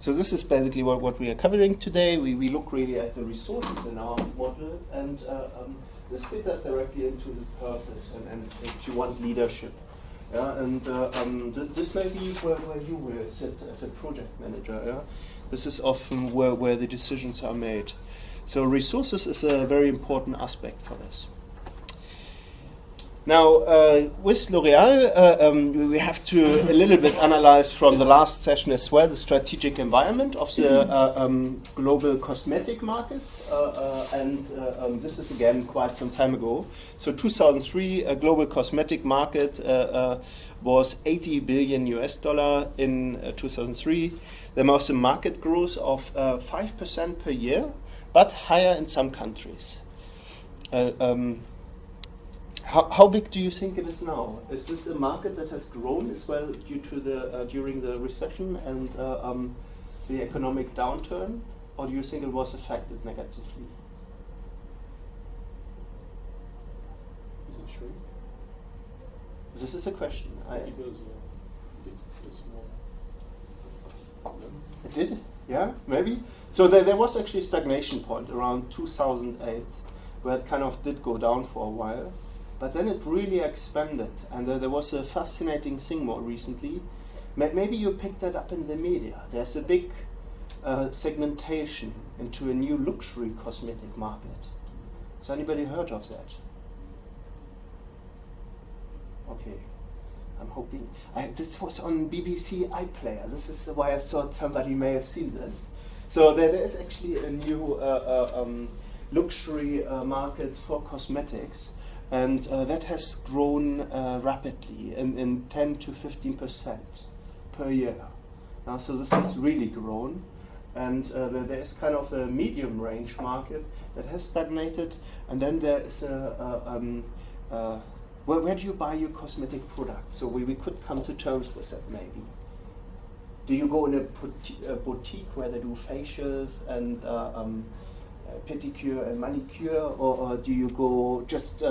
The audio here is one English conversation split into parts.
So this is basically what we are covering today. We look really at the resources in our model, and this fits us directly into the purpose and if you want leadership. Yeah, and this may be where you will sit as a project manager. Yeah? This is often where the decisions are made. So resources is a very important aspect for this. Now, with L'Oréal, we have to a little bit analyze from the last session as well the strategic environment of the global cosmetic market, and this is again quite some time ago. So 2003, a global cosmetic market was $80 billion in 2003. There was a market growth of 5% per year, but higher in some countries. How big do you think it is now? Is this a market that has grown as well due to the during the recession and the economic downturn, or do you think it was affected negatively? Is it shrink? This is a question. It did? Yeah, maybe. So there was actually a stagnation point around 2008, where it kind of did go down for a while. But then it really expanded, and there was a fascinating thing more recently. Maybe you picked that up in the media. There's a big segmentation into a new luxury cosmetic market. Has anybody heard of that? Okay, I'm hoping. This was on BBC iPlayer. This is why I thought somebody may have seen this. So there is actually a new luxury market for cosmetics. And that has grown rapidly in 10 to 15% per year. So this has really grown. And there is kind of a medium range market that has stagnated. And then there is where do you buy your cosmetic products? So we could come to terms with that maybe. Do you go in a boutique where they do facials and pedicure and manicure, or do you go just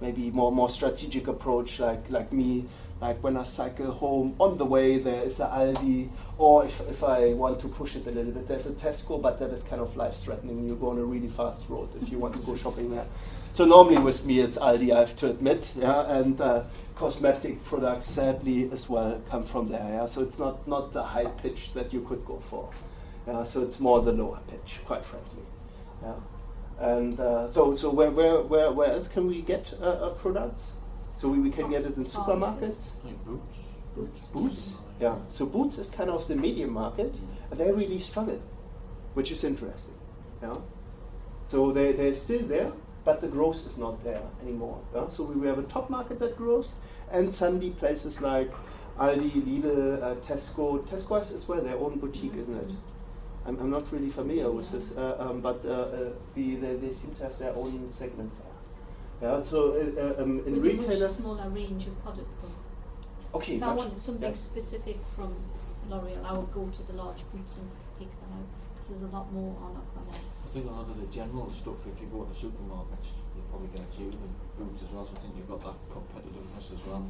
maybe more strategic approach like me, like when I cycle home on the way there is a Aldi, or if I want to push it a little bit there's a Tesco, but that is kind of life-threatening. You go on a really fast road if you want to go shopping there. So normally with me it's Aldi, I have to admit, yeah, and cosmetic products sadly as well come from there. Yeah? So it's not the high pitch that you could go for. Yeah? So it's more the lower pitch, quite frankly. Yeah. And so where else can we get products? So we can get it in supermarkets. Like Boots. Boots. Yeah. So Boots is kind of the medium market, and they really struggle, which is interesting. Yeah. So they're still there, but the growth is not there anymore. Yeah? So we have a top market that grows, and suddenly places like Aldi, Lidl, Tesco. Tesco has as well their own boutique, isn't it? I'm not really familiar with this, but they seem to have their own segments. Yeah, so in with retailers, a much smaller range of product though. Okay. If I wanted something specific from L'Oréal, I would go to the large Boots and pick that out. Because there's a lot more on offer there. I think a lot of the general stuff, if you go to supermarkets, you're probably going to use the Boots as well. So I think you've got that competitiveness as well.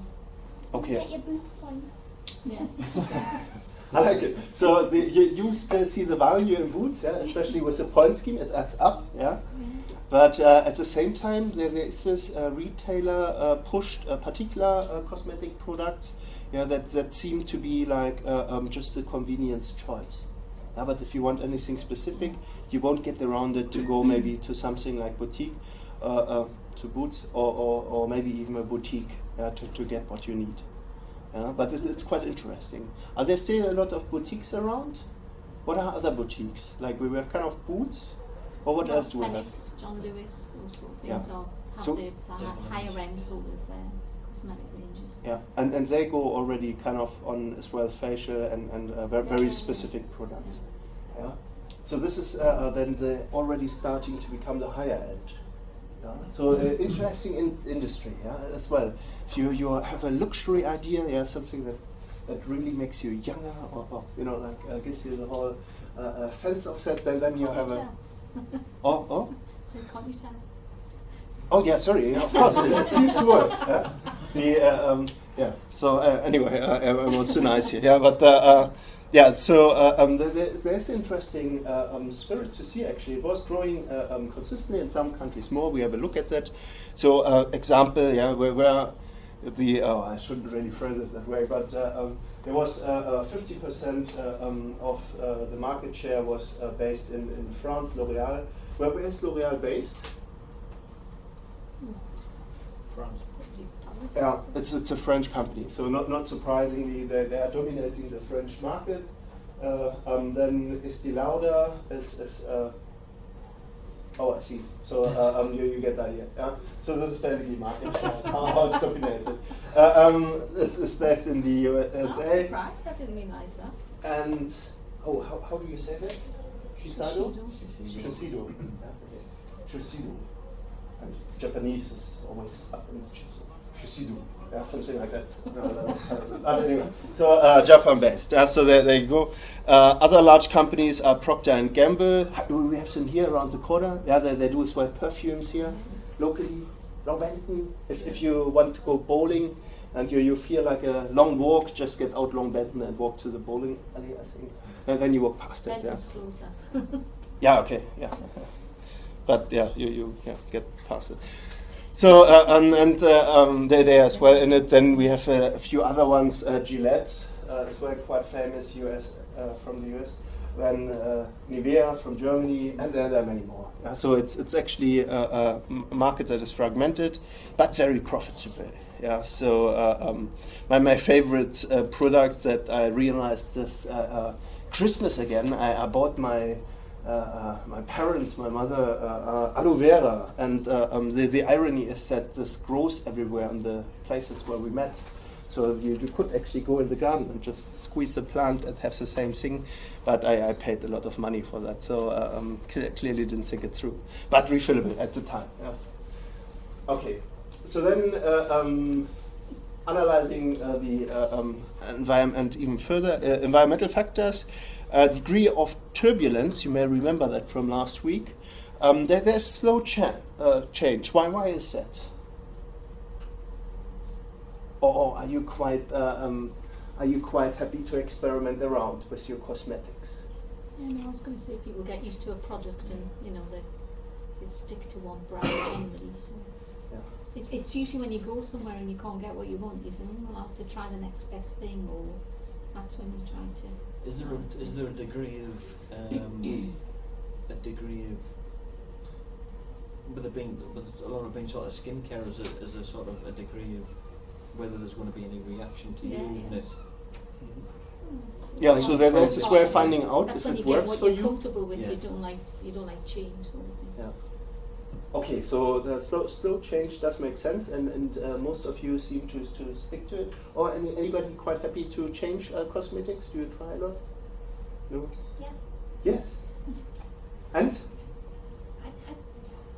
Okay. Get your Boots points. Yes. I like it. So you still see the value in Boots, yeah, especially with the point scheme, it adds up, yeah. But at the same time, there is this retailer pushed particular cosmetic products, yeah, that seem to be like just a convenience choice. Yeah, but if you want anything specific, you won't get around it to go maybe to something like boutique, to Boots, or maybe even a boutique, yeah, to get what you need. Yeah, but it's quite interesting. Are there still a lot of boutiques around? What are other boutiques? Like we have kind of Boots, or what else do we have? Phoenix, John Lewis, those sort of things, Yeah. or have So the higher end sort of cosmetic ranges. Yeah, and they go already kind of on as well facial and very specific products. Yeah. So this is then already starting to become the higher end. Yeah. So interesting industry, yeah, as well. If you have a luxury idea, yeah, something that really makes you younger, or you know, like gives you the whole sense of that, then you have a Say Conditel. Oh yeah, sorry. Of course, it seems to work. Yeah. So anyway, I was too nice here. Yeah, but Yeah, so there's interesting spirit to see actually. It was growing consistently in some countries more. We have a look at that. So example, yeah, where the, oh, I shouldn't really phrase it that way, but there was 50% of the market share was based in France, L'Oréal. Where is L'Oréal based? France. Yeah, it's a French company, so not surprisingly they are dominating the French market. Then Estée Lauder is oh, I see. So you get the idea. Yeah? So this is basically market share, how it's dominated. This is based in the USA. I'm surprised, I didn't realise that. And oh, how do you say that? Shiseido? Shiseido. Shiseido. Shiseido. And Japanese is always up in Shiseido. Yeah, something like that. Anyway, so Japan-based. Yeah, so there you go. Other large companies are Procter and Gamble. We have some here around the corner. Yeah, they do as well perfumes here locally. Longbenten. If you want to go bowling and you feel like a long walk, just get out Longbenten and walk to the bowling alley, I think. And then you walk past it. Yeah. Closer. Yeah. Okay. Yeah. But yeah, you get past it. So they as well in it. Then we have a few other ones. Gillette as well, quite famous from the US. Then Nivea from Germany, and there are many more. Yeah, so it's actually a market that is fragmented, but very profitable. Yeah. So my favorite product that I realized this Christmas again. I bought my parents, my mother, aloe vera, and the irony is that this grows everywhere in the places where we met. So you could actually go in the garden and just squeeze the plant and have the same thing, but I paid a lot of money for that, so clearly didn't think it through. But refillable at the time. Yeah. Okay, so then analyzing the environment even further, environmental factors. Degree of turbulence, you may remember that from last week. There's slow change. Why is that? Or are you quite happy to experiment around with your cosmetics? Yeah, no, I was going to say people get used to a product and they stick to one brand generally. So. Yeah. It's usually when you go somewhere and you can't get what you want, you think, well, I'll have to try the next best thing, or that's when you try to. Is there a degree of with a lot of being sort of skincare as a sort of a degree of whether there's going to be any reaction to using it? Yeah, so there's this way of finding out that's if when it you get works what for you're you. comfortable with. Yeah. You don't like change, sort of thing. Yeah. Okay, so the slow change does make sense, and most of you seem to stick to it. Or anybody quite happy to change cosmetics? Do you try a lot? No? Yeah. Yes. And?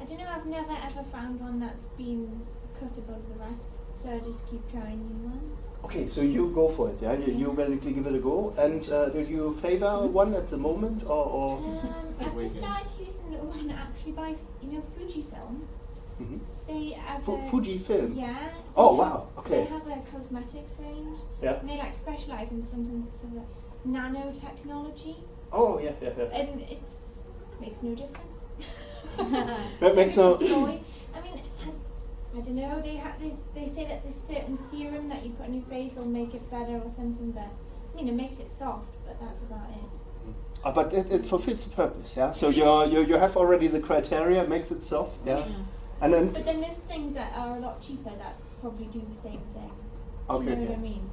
I don't know, I've never ever found one that's been cut above the rest, so I just keep trying new ones. Okay, so you go for it, yeah? You basically give it a go. And do you favor one at the moment, or? I've just started using one actually by, Fujifilm. Mm-hmm. They have Fujifilm? Yeah. Oh, wow, okay. They have a cosmetics range. Yeah. And they specialise in something sort of nanotechnology. Oh, yeah. And it makes no difference. That makes no. I mean, I don't know. They say that this certain serum that you put on your face will make it better or something, but it makes it soft. But that's about it. But it fulfills the purpose, yeah. So you have already the criteria, makes it soft, yeah. And then. But then there's things that are a lot cheaper that probably do the same thing. Okay. Do you know what I mean?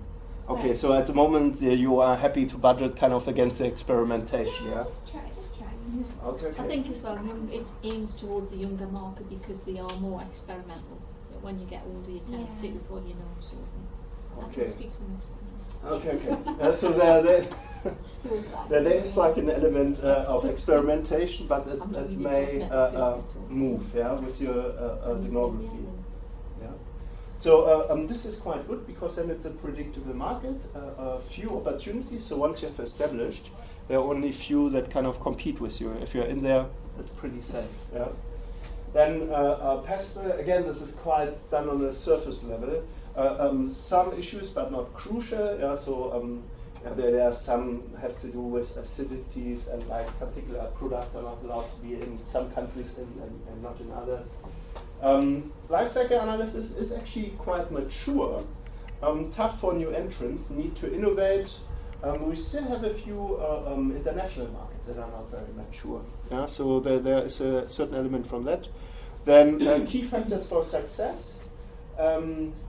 Okay, so at the moment you are happy to budget kind of against the experimentation, yeah. Just try. Okay. I think as well, it aims towards a younger market because they are more experimental. But when you get older, you tend to stick with what you know, sort of thing. I can speak from experience. Okay. So there is like an element of experimentation, but it may move, yeah, with your demography. Yeah. So this is quite good because then it's a predictable market, few opportunities. So once you have established, there are only few that kind of compete with you. If you're in there, it's pretty safe. Yeah. Then pastel, again, this is quite done on a surface level. Some issues, but not crucial. Yeah. So There are some have to do with acidities, and like particular products are not allowed to be in some countries and not in others. Life cycle analysis is actually quite mature. Tough for new entrants, need to innovate. We still have a few international markets that are not very mature. Yeah, so there is a certain element from that. Then key factors for success.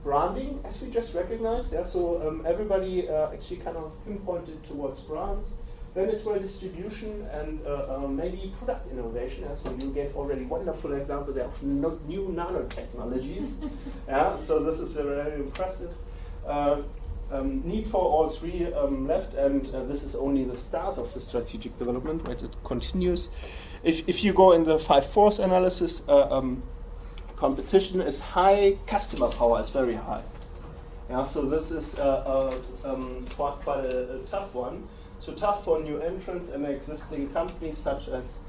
Branding, as we just recognized, yeah, so everybody actually kind of pinpointed towards brands. Then as well distribution and maybe product innovation. Yeah, so you gave already wonderful example there of new nanotechnologies. Yeah, so this is very impressive. Need for all three left, and this is only the start of the strategic development, right? It continues. If you go in the 5 force analysis, competition is high, customer power is very high. Yeah, so this is quite a tough one. So tough for new entrants and existing companies such as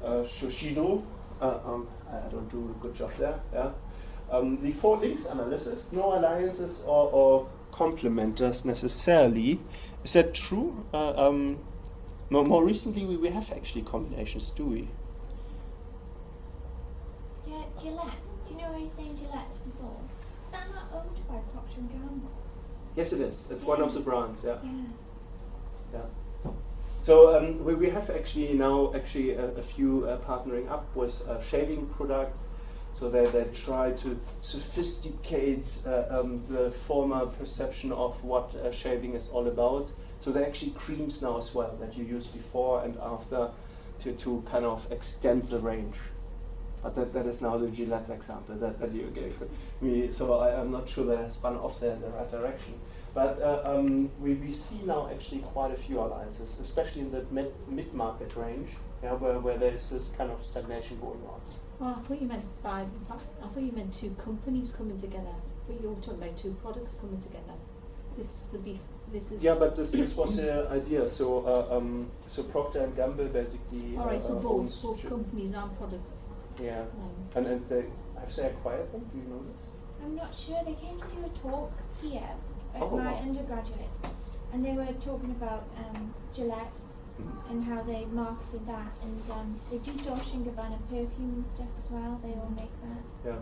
Shishido. I don't do a good job there. Yeah. The 4 links analysis, no alliances or complementers necessarily. Is that true? More recently, we have actually combinations, do we? Yeah, Gillette. Do you know how you're saying Gillette before? Is that not owned by Procter & Gamble? Yes, it is. It's one of the brands, yeah. Yeah. So we have actually now a few partnering up with shaving products. So they try to sophisticate the former perception of what shaving is all about. So they're actually creams now as well that you use before and after to kind of extend the range. But that is now the Gillette example that you gave me. So I'm not sure that I spun off there in the right direction. But we see now actually quite a few alliances, especially in the mid-market range, yeah, where there is this kind of stagnation going on. Well, I thought you meant 2 companies coming together, but you're talking about 2 products coming together. This is the beef. This is. Yeah, but this was the idea. So so Procter and Gamble basically. All right, so both companies and products. Yeah, and they have they acquired them? Do you know this? I'm not sure. They came to do a talk here at my undergraduate, and they were talking about Gillette and how they marketed that, and they do Dolce & Gabbana perfume and stuff as well. They all make that. Yeah.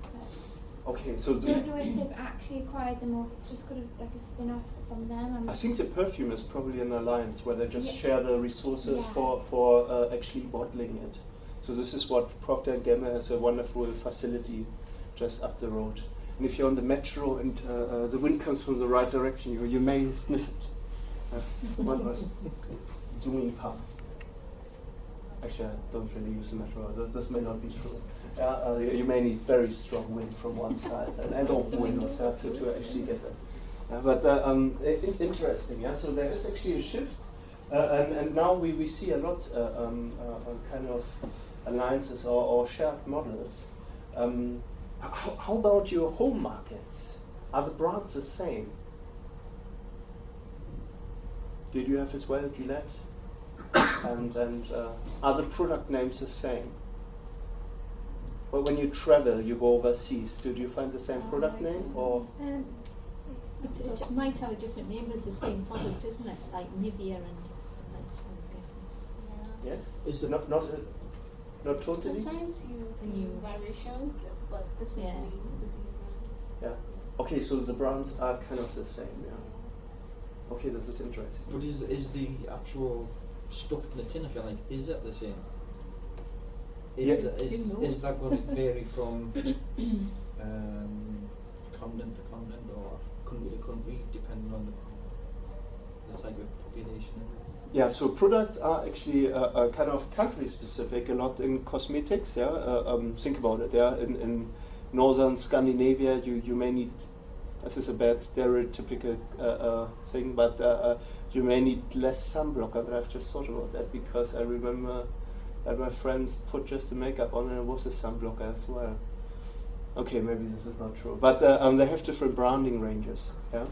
But okay, so I don't know if they've actually acquired them or if it's just got like a spin-off from them. I think the perfume is probably an alliance where they just share the resources Yeah. for actually bottling it. So this is what Procter & Gamble has a wonderful facility just up the road. And if you're on the metro and the wind comes from the right direction, you may sniff it. One was zooming past. Actually, I don't really use the metro. This may not be true. You may need very strong wind from one side and open windows to actually get that. But interesting. Yeah. So there is actually a shift, and now we see a lot kind of alliances or shared models. How about your home markets? Are the brands the same? Did you have as well Gillette? and are the product names the same? Well, when you travel, you go overseas. Do you find the same product name or? It might have a different name, but it's the same product, isn't it? Like Nivea and like so, I'm guessing. Yeah. Yes. Is it not totally? Sometimes you see variations, but the same Yeah. the same brand. Yeah. Okay, so the brands are kind of the same. Yeah. Okay, this is interesting. But is the actual stuff in the tin, I feel like, is it the same? Is that going to vary from continent to continent or country to country, depending on the type of population? Yeah, so products are actually kind of country specific a lot in cosmetics. Yeah, think about it. Yeah, in northern Scandinavia, you may need. This is a bad stereotypical thing, but you may need less sunblocker. But I've just thought about that because I remember that my friends put just the makeup on and it was a sunblocker as well. Okay, maybe this is not true, but they have different branding ranges. Yeah.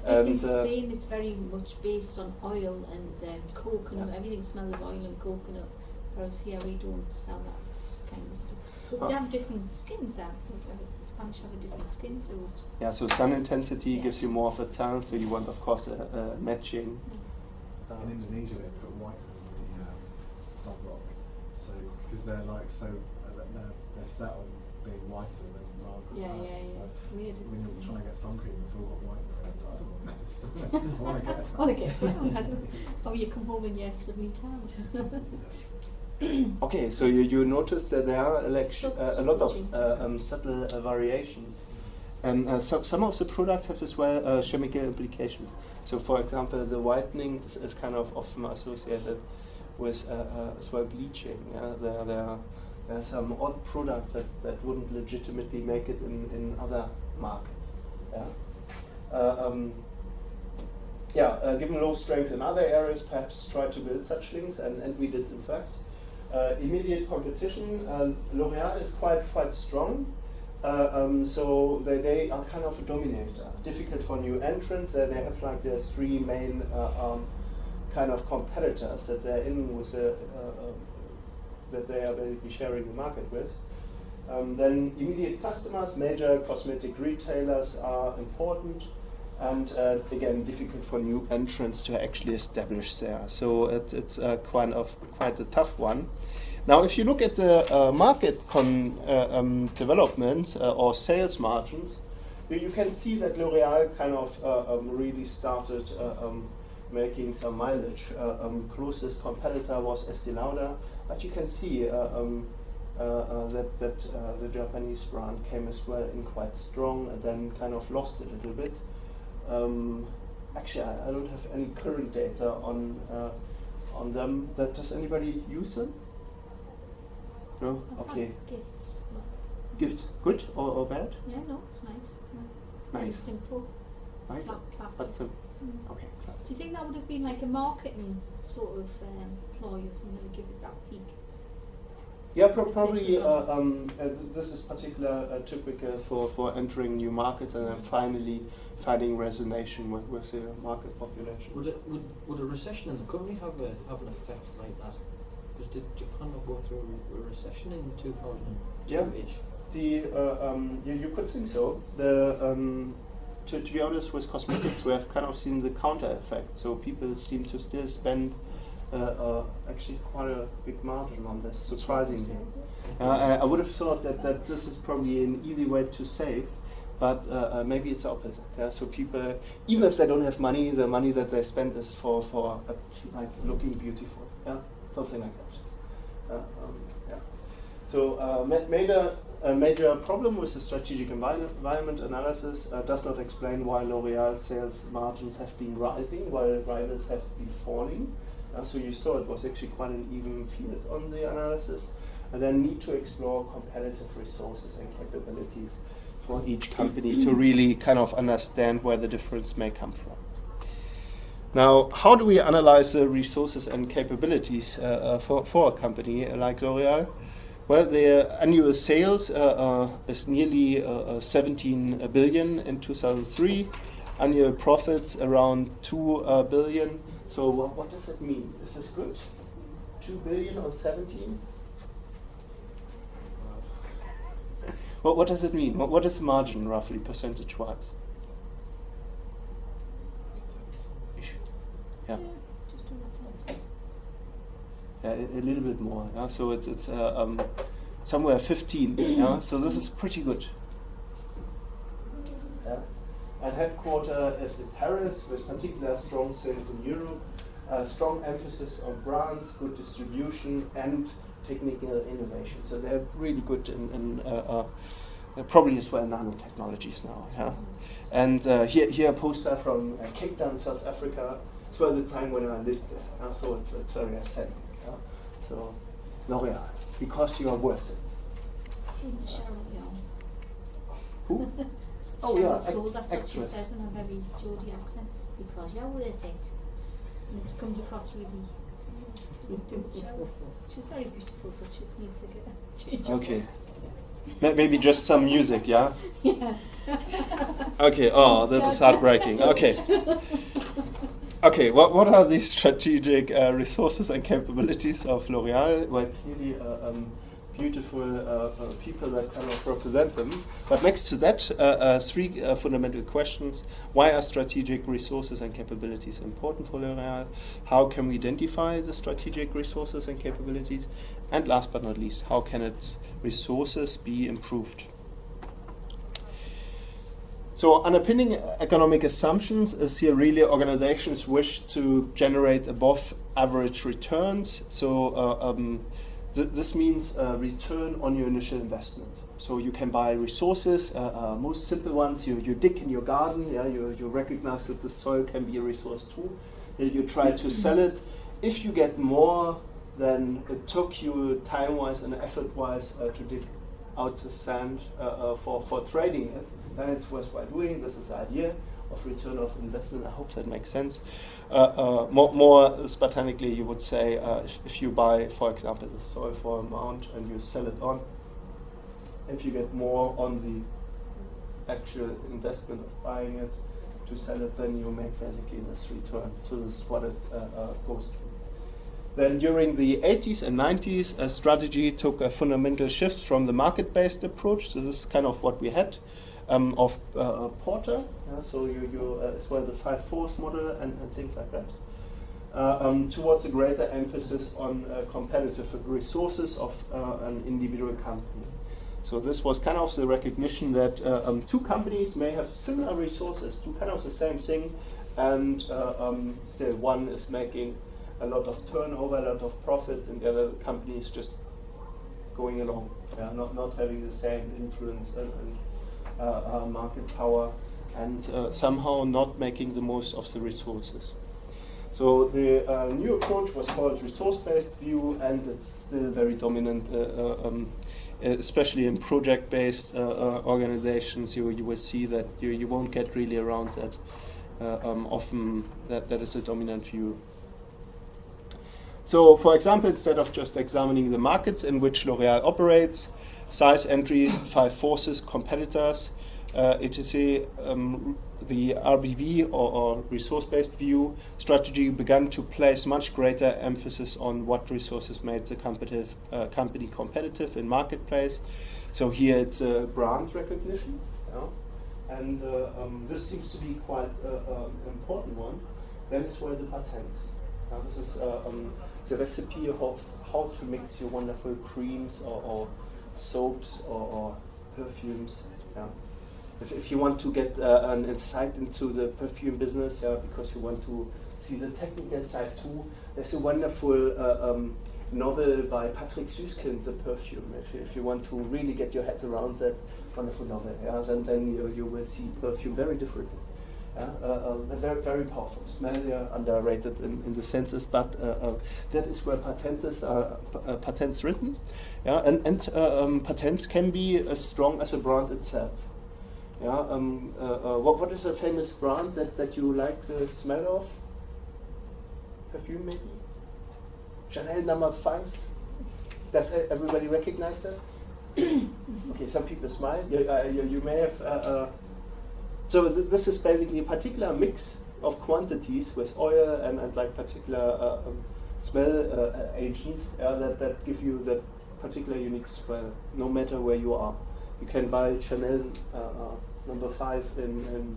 Yeah, in Spain, it's very much based on oil and coconut. Yeah. Everything smells of oil and coconut. Whereas here we don't sell that. kind of stuff. But they have different skins there. Spanish have a different skin to us. Yeah, so sun intensity gives you more of a tan, so you want, of course, a matching. In Indonesia, they put white in the sunblock, so because they're like they're set on being whiter than darker tans. So it's weird. when you're trying to get sun cream, it's all got white in it. I don't want this. I want to get a tan. Want to get brown? Oh, you come home and you're suddenly tanned. Okay, so you notice that there are a lot of subtle variations. And some of the products have as well chemical implications. So, for example, the whitening is kind of often associated with as well bleaching. Yeah? There are some odd products that wouldn't legitimately make it in other markets. Yeah? Given low strengths in other areas, perhaps try to build such things, and we did in fact. Immediate competition, L'Oreal is quite strong. So they are kind of a dominator. Difficult for new entrants. They have like their three main kind of competitors that they're in with that they are basically sharing the market with. Then immediate customers, major cosmetic retailers are important, and again difficult for new entrants to actually establish there. So it's quite a tough one. Now, if you look at the market development or sales margins, you can see that L'Oreal kind of really started making some mileage. Closest competitor was Estée Lauder, but you can see that the Japanese brand came as well in quite strong and then kind of lost it a little bit. Actually, I don't have any current data on them. Does anybody use them? No? Okay. Gifts. Gifts, good or bad? Yeah, no, it's nice. It's nice. Nice. Very simple. Nice. Classic. That's okay. Classic. Do you think that would have been like a marketing sort of ploy or something to give it that peak? Yeah, probably. This is particularly typical for entering new markets and then finally finding resonance with the market population. Would a recession in the economy have an effect like that? Because did Japan not go through a recession in 2002-ish? You could think so. To be honest, with cosmetics, we have kind of seen the counter effect. So people seem to still spend actually quite a big margin on this, surprisingly. I would have thought that this is probably an easy way to save, but maybe it's opposite. Yeah? So people, even if they don't have money, the money that they spend is for nice looking beautiful. Yeah? Something like that. Yeah. So a major problem with the strategic environment analysis does not explain why L'Oreal sales margins have been rising while rivals have been falling. So you saw it was actually quite an even field on the analysis. And then need to explore competitive resources and capabilities for each company to really kind of understand where the difference may come from. Now, how do we analyze the resources and capabilities for a company like L'Oreal? Well, their annual sales is nearly 17 billion in 2003. Annual profits around 2 billion. So what does it mean? Is this good? 2 billion on 17? Well, what does it mean? What is the margin roughly, percentage-wise? Yeah. Yeah, a little bit more. Yeah? So it's somewhere 15. Yeah? So this is pretty good. Yeah? And headquarter is in Paris, with particular strong sales in Europe, strong emphasis on brands, good distribution, and technical innovation. So they're really good in probably as well nanotechnologies now. Yeah? And here a poster from Cape Town, South Africa. It's for the time when I lived there. So it's very authentic. Yeah? So L'Oreal, because you are worth it. Who? Oh yeah, Cool. That's what she says in a very Geordie accent. Because you're worth it. And it comes across really. She's very beautiful, but she needs to get change. Okay. Maybe just some music, yeah? Yes. Okay. Oh, that is heartbreaking. Okay. Okay. What are the strategic resources and capabilities of L'Oreal? Well, clearly beautiful people that kind of represent them. But next to that, three fundamental questions. Why are strategic resources and capabilities important for L'Oréal? How can we identify the strategic resources and capabilities? And last but not least, how can its resources be improved? So underpinning economic assumptions is here really organizations wish to generate above average returns. So this means return on your initial investment. So you can buy resources, most simple ones, you dig in your garden, yeah, you recognize that the soil can be a resource too. You try to sell it. If you get more than it took you time-wise and effort-wise to dig out the sand for trading it, then it's worthwhile doing. This is the idea of return of investment. I hope that makes sense. More spontaneously, you would say if you buy, for example, the soil for amount and you sell it on, if you get more on the actual investment of buying it to sell it, then you make basically this return. So this is what it goes to. Then during the 80s and 90s, a strategy took a fundamental shift from the market-based approach. So this is kind of what we had of Porter. So as well the 5 force model and things like that. Towards a greater emphasis on competitive resources of an individual company. So this was kind of the recognition that two companies may have similar resources to kind of the same thing, and still one is making a lot of turnover, a lot of profit, and the other company is just going along, not having the same influence and market power, and somehow not making the most of the resources. So the new approach was called resource-based view, and it's still very dominant, especially in project-based organizations. You will see that you won't get really around that. Often that is a dominant view. So, for example, instead of just examining the markets in which L'Oréal operates, size, entry, 5 forces, competitors, etc., the RBV or resource-based view strategy began to place much greater emphasis on what resources made the company competitive in marketplace. So here it's brand recognition, and this seems to be quite an important one. Then as well the patents. Now this is the recipe of how to mix your wonderful creams or soaps or perfumes. Yeah. If you want to get an insight into the perfume business, because you want to see the technical side too, there's a wonderful novel by Patrick Süskind, The Perfume. If you want to really get your head around that wonderful novel, then you will see perfume very differently. Very, very powerful smell, underrated in the senses, but that is where patents written, and patents can be as strong as a brand itself. What is a famous brand that you like the smell of? Perfume, maybe? Chanel No. 5. Does everybody recognize that? Okay, some people smile. You may have. So this is basically a particular mix of quantities with oil and like particular smell agents that give you that particular unique smell, no matter where you are. You can buy Chanel No. 5 in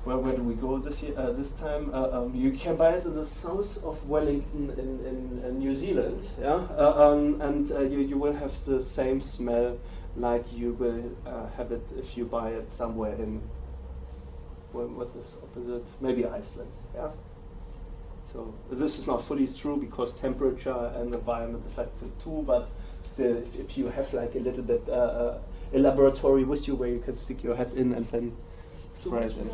where do we go this year? This time you can buy it in the south of Wellington in New Zealand, and you will have the same smell like you will have it if you buy it somewhere in, what is opposite? Maybe Iceland, So this is not fully true because temperature and environment affects it too, but still, if you have like a little bit a laboratory with you where you can stick your head in and then try it in.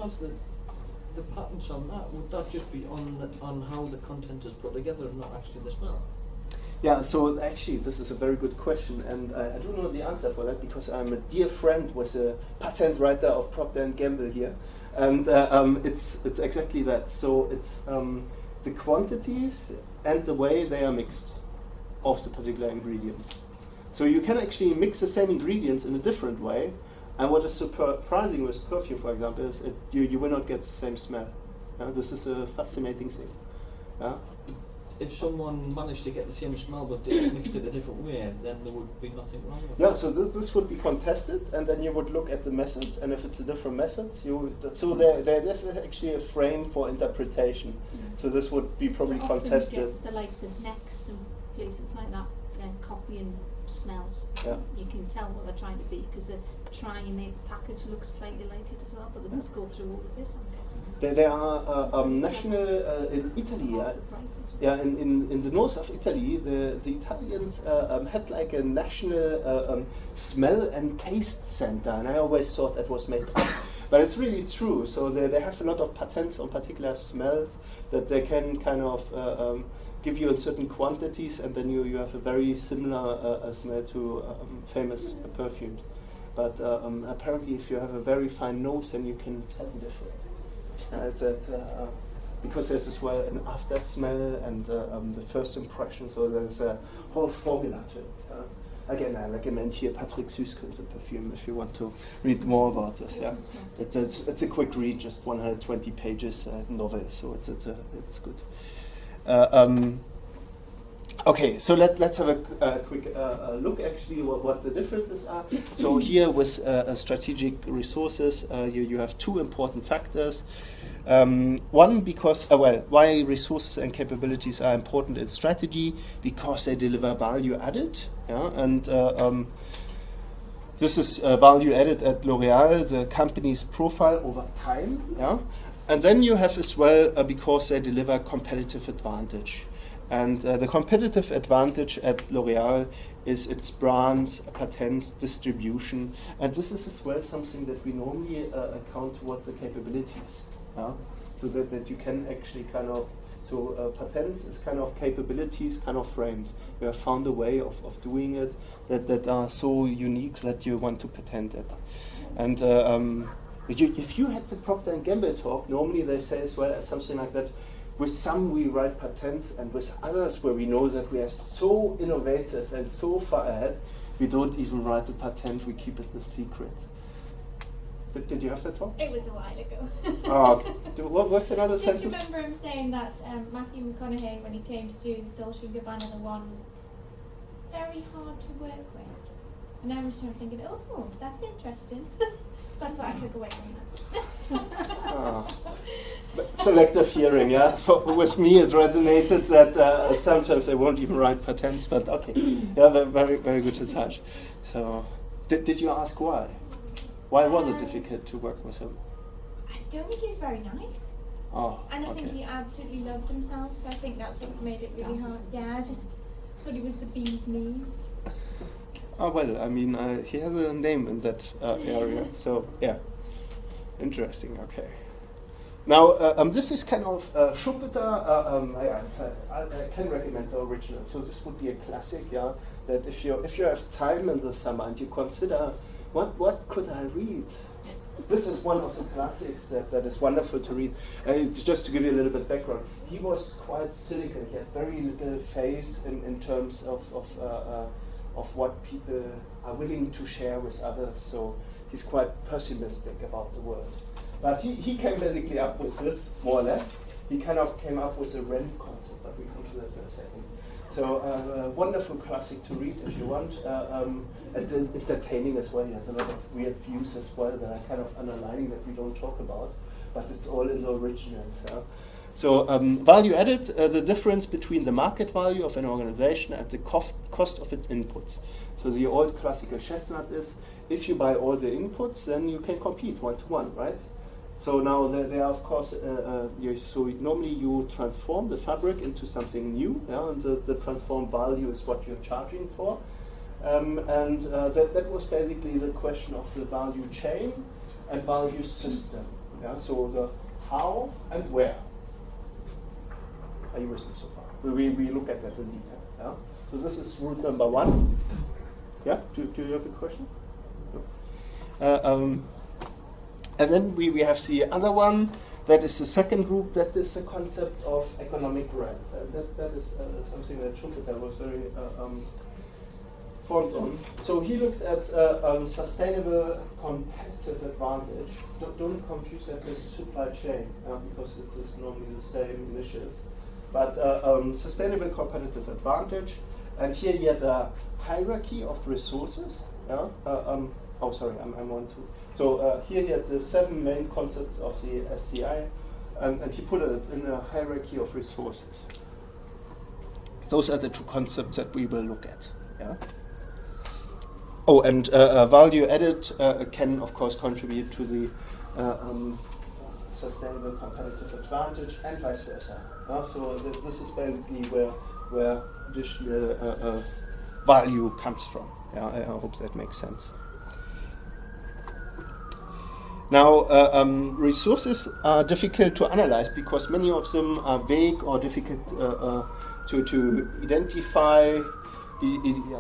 The patents on that, would that just be on how the content is put together and not actually the smell? Yeah, so actually this is a very good question, and I don't know the answer for that because I'm a dear friend with a patent writer of Procter & Gamble here, and it's exactly that. So it's the quantities and the way they are mixed of the particular ingredients. So you can actually mix the same ingredients in a different way, and what is surprising with perfume, for example, is you will not get the same smell. This is a fascinating thing. if someone managed to get the same smell but mixed it a different way, then there would be nothing wrong with it. Yeah, so this would be contested, and then you would look at the methods, and if it's a different method, so there's actually a frame for interpretation. So this would be probably so contested. You get the likes of Next and places like that copying smells. Yeah. You can tell what they're trying to be because they're trying to make the package look slightly like it as well, but they must go through all of this, I'm guessing. There are national in Italy. In the north of Italy, the Italians had like a national smell and taste center, and I always thought that was made up, but it's really true. So they have a lot of patents on particular smells that they can kind of give you in certain quantities, and then you have a very similar smell to famous perfumes. But apparently, if you have a very fine nose, then you can tell the difference. Because there's as well an after smell and the first impression, so there's a whole formula to it. Again, I recommend here Patrick Süßken's perfume if you want to read more about this. Yeah, it's a quick read, just 120 pages novel, so it's good. Okay, so let's have a quick look actually what the differences are. So here with strategic resources, you have two important factors. One, because why resources and capabilities are important in strategy, because they deliver value added. Yeah, and this is value added at L'Oréal, the company's profile over time. Yeah, and then you have as well because they deliver competitive advantage. And the competitive advantage at L'Oréal is its brands, patents, distribution, and this is as well something that we normally account towards the capabilities. So that you can actually kind of, patents is kind of capabilities kind of framed. We have found a way of doing it that are so unique that you want to patent it. And if you had the Procter & Gamble talk, normally they say as well as something like that, with some we write patents, and with others where we know that we are so innovative and so far ahead, we don't even write a patent, we keep it a secret. But did you have that talk? It was a while ago. Oh, what was another Just sentence? remember him saying that Matthew McConaughey, when he came to do his Dolce & Gabbana The One, was very hard to work with. And I was thinking, oh, that's interesting. So that's what I took away from that. Selective hearing, yeah. With me, it resonated that sometimes I won't even write patents, but okay. Yeah, very, very good insight. So, did you ask why? Why was it difficult to work with him? I don't think he was very nice. Oh, and I think he absolutely loved himself, so I think that's what made it really hard. Yeah, I just thought he was the bee's knees. Oh, well, I mean, he has a name in that area, so yeah. Interesting, okay. Now, this is kind of Schumpeter. I can recommend the original. So this would be a classic, yeah. That if you have time in the summer and you consider what could I read, this is one of the classics that is wonderful to read. Just to give you a little bit background, he was quite cynical. He had very little faith in terms of what people are willing to share with others. So he's quite pessimistic about the world. But he came basically up with this, more or less. He kind of came up with the rent concept, but we come to that in a second. So wonderful classic to read if you want, and entertaining as well. He has a lot of weird views as well that are kind of underlining that we don't talk about, but it's all in the originals. So value added, the difference between the market value of an organization and the cost of its inputs. So the old classical chestnut is, if you buy all the inputs, then you can compete 1-to-1, right? So now there are, of course, so normally you transform the fabric into something new, yeah, and the transformed value is what you're charging for. That was basically the question of the value chain and value system. Yeah, so the how and where. Are you with me so far? We look at that in detail. Yeah? So this is route number 1. Yeah, do you have a question? No. And then we have the other one, that is the second group, that is the concept of economic rent. And that is something that Schumpeter was very fond on. So he looks at sustainable competitive advantage. Don't confuse that with supply chain, because it is normally the same initials. But sustainable competitive advantage, and here you had a hierarchy of resources. Yeah. Oh, sorry, I'm on to. So here you had the 7 main concepts of the SCI, and he put it in a hierarchy of resources. Those are the 2 concepts that we will look at. Yeah. Oh, and value added can, of course, contribute to the sustainable competitive advantage and vice versa. So this is basically where additional value comes from. Yeah, I hope that makes sense. Now, resources are difficult to analyze because many of them are vague or difficult to identify.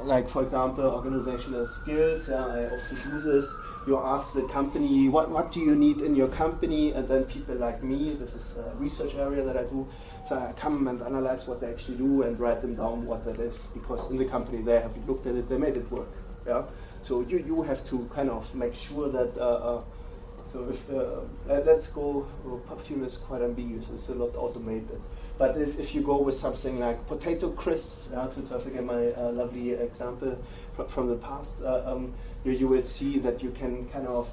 Like, for example, organizational skills. I often do this. You ask the company, what do you need in your company? And then people like me, this is a research area that I do, so I come and analyze what they actually do and write them down what that is, because in the company they have looked at it, they made it work. Yeah. So you have to kind of make sure that. So if let's go, perfume is quite ambiguous. It's a lot automated. But if you go with something like potato crisp, to again my lovely example from the past, you will see that you can kind of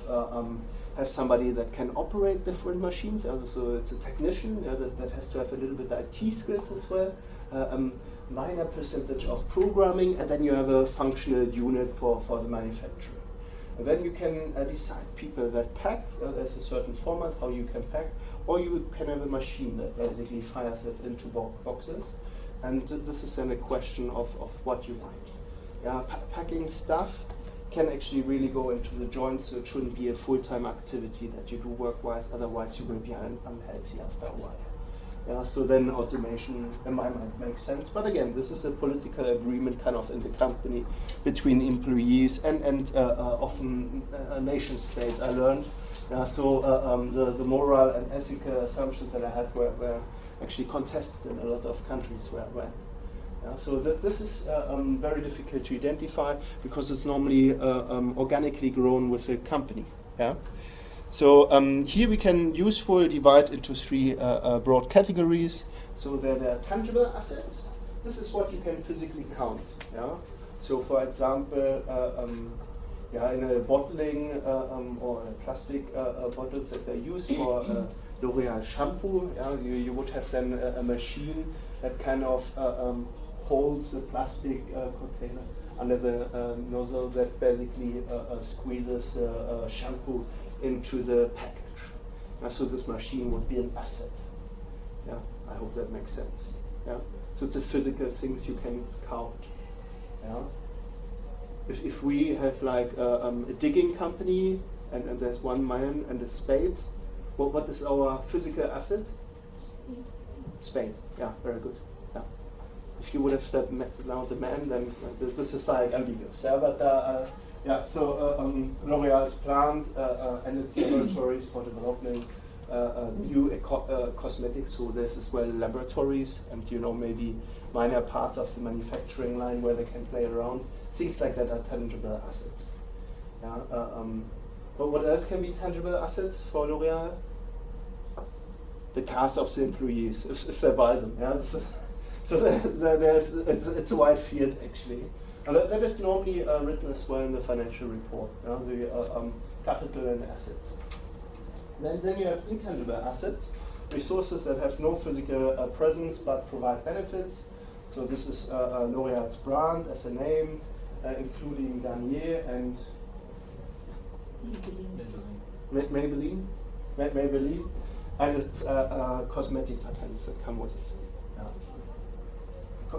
have somebody that can operate different machines. So it's a technician that has to have a little bit of IT skills as well. Minor percentage of programming, and then you have a functional unit for the manufacturing. And then you can decide people that pack. There's a certain format how you can pack, or you can have a machine that basically fires it into boxes. And this is then a question of what you like. Yeah, packing stuff can actually really go into the joints, so it shouldn't be a full-time activity that you do work-wise. Otherwise, you will be unhealthy after a while. Yeah, so then automation in my mind makes sense. But again, this is a political agreement kind of in the company between employees and often a nation state, I learned. So the moral and ethical assumptions that I had were actually contested in a lot of countries where I went. So this is very difficult to identify because it's normally organically grown with a company. Yeah. So here we can usefully divide into 3 broad categories. So there are tangible assets. This is what you can physically count. Yeah. So for example, in a bottling or plastic bottles that they use for L'Oreal shampoo, you would have then a machine that kind of holds the plastic container under the nozzle that basically squeezes shampoo into the package. So this machine would be an asset. Yeah, I hope that makes sense. Yeah, so it's a physical things you can count. Yeah, if we have like a digging company and there's one man and a spade, well, what is our physical asset? Spade. Yeah, very good. Yeah. If you would have said now the man, then this is like ambiguous. Yeah, but. Yeah, so L'Oreal's plant and its laboratories for developing new cosmetics. So there's as well laboratories and maybe minor parts of the manufacturing line where they can play around. Things like that are tangible assets. Yeah, but what else can be tangible assets for L'Oreal? The cars of the employees, if they buy them. Yeah, so it's a wide field actually. And that is normally written as well in the financial report, the capital and assets. Then you have intangible assets, resources that have no physical presence but provide benefits. So this is L'Oreal's brand as a name, including Garnier and Maybelline, and it's cosmetic patents that come with it. Yeah.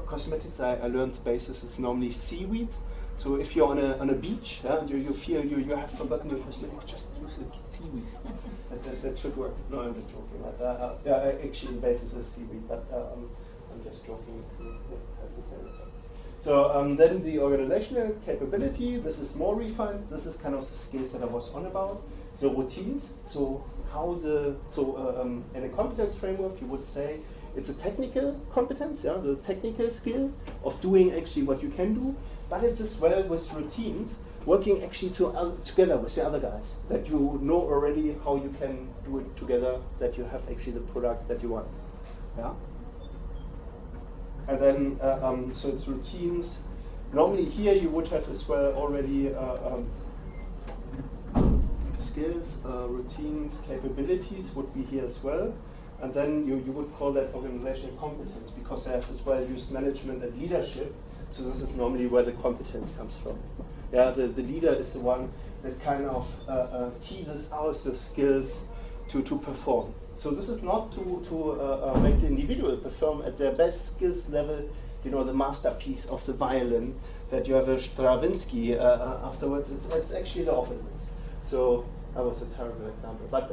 Cosmetics, I learned the basis is normally seaweed. So if you're on a beach, you feel you have forgotten your cosmetic, just use the seaweed. that should work. No, I'm just joking. Actually, the basis is seaweed, but I'm just joking. It has the same effect. So then the organizational capability. This is more refined. This is kind of the skills that I was on about. So routines. So in a competence framework, you would say. It's a technical competence, the technical skill of doing actually what you can do, but it's as well with routines, working actually together with the other guys, that you know already how you can do it together, that you have actually the product that you want. Yeah. And then, so it's routines. Normally here you would have as well already skills, routines, capabilities would be here as well. And then you would call that organizational competence, because they have as well used management and leadership. So this is normally where the competence comes from. Yeah, the leader is the one that kind of teases out the skills to perform. So this is not to make the individual perform at their best skills level, you know, the masterpiece of the violin, that you have a Stravinsky afterwards. It's actually the opposite. So that was a terrible example. But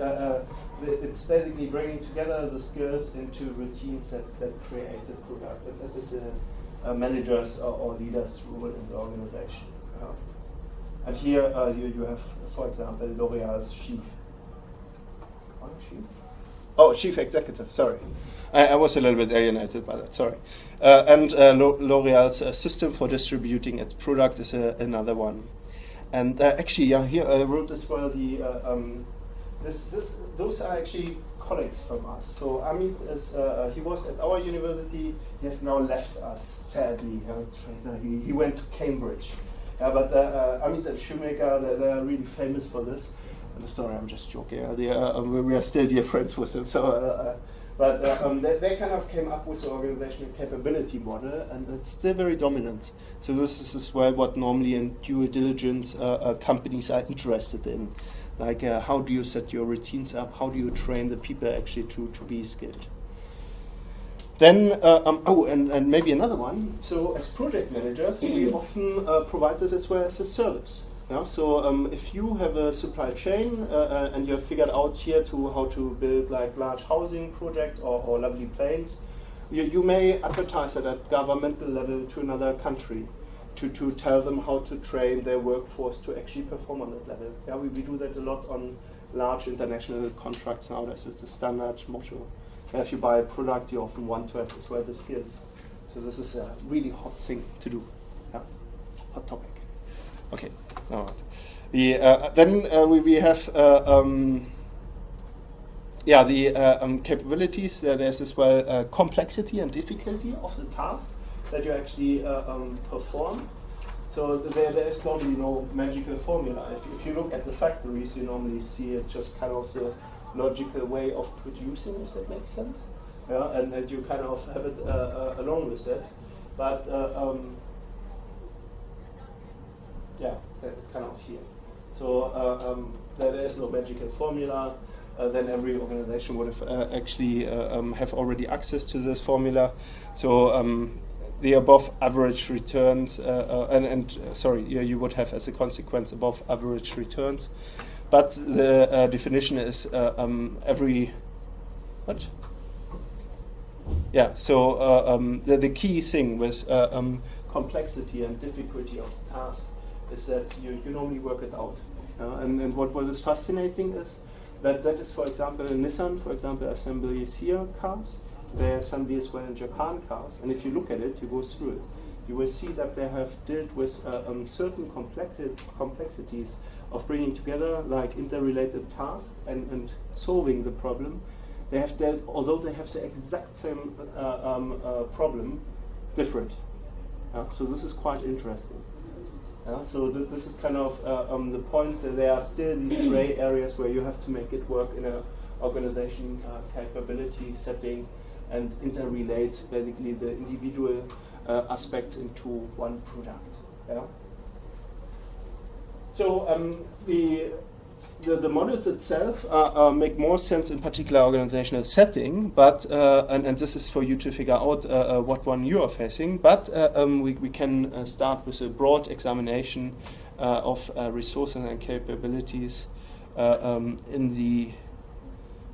it's basically bringing together the skills into routines that create the product. And that is a manager's or leader's role in the organization. And here you have, for example, L'Oréal's chief. Chief executive, sorry. I was a little bit alienated by that, sorry. And L'Oréal's system for distributing its product is another one. And actually, here I wrote as well those are actually colleagues from us. So Amit is, he was at our university, he has now left us, sadly. He went to Cambridge. But Amit and Shoemaker, they're really famous for this. Sorry, I'm just joking. We are still dear friends with them. So, but they kind of came up with the organizational capability model, and it's still very dominant. So this is as well what normally in due diligence companies are interested in. Like how do you set your routines up? How do you train the people actually to be skilled? Then, and maybe another one. So as project managers, we often provide this as well as a service. Yeah, so if you have a supply chain and you have figured out here how to build like large housing projects or lovely planes, you may advertise it at governmental level to another country to tell them how to train their workforce to actually perform on that level. Yeah, we do that a lot on large international contracts nowadays. It's the standard motto. If you buy a product, you often want to have as well the skills. So this is a really hot thing to do. Yeah, hot topic. Okay, all right. Then we have the capabilities. There's as well complexity and difficulty of the task that you actually perform. So there is normally no magical formula. If you look at the factories, you normally see it just kind of the logical way of producing, if that makes sense. Yeah, and you kind of have it along with it. But it's kind of here. So there is no magical formula. Then every organization would have actually have already access to this formula. So the above average returns, you would have as a consequence above average returns. But the definition is every, what? Yeah, so the key thing with complexity and difficulty of the task is that you normally work it out. And what is fascinating is that is, for example, Nissan, for example, assemblies here cars. They assembly as well in Japan cars. And if you look at it, you go through it, you will see that they have dealt with certain complexities of bringing together like interrelated tasks and solving the problem. They have dealt, although they have the exact same problem, different. So this is quite interesting. So this is kind of the point that there are still these gray areas where you have to make it work in an organization capability setting and interrelate basically the individual aspects into one product. Yeah. So the models itself make more sense in particular organizational setting, but and this is for you to figure out what one you are facing. But we can start with a broad examination of resources and capabilities in the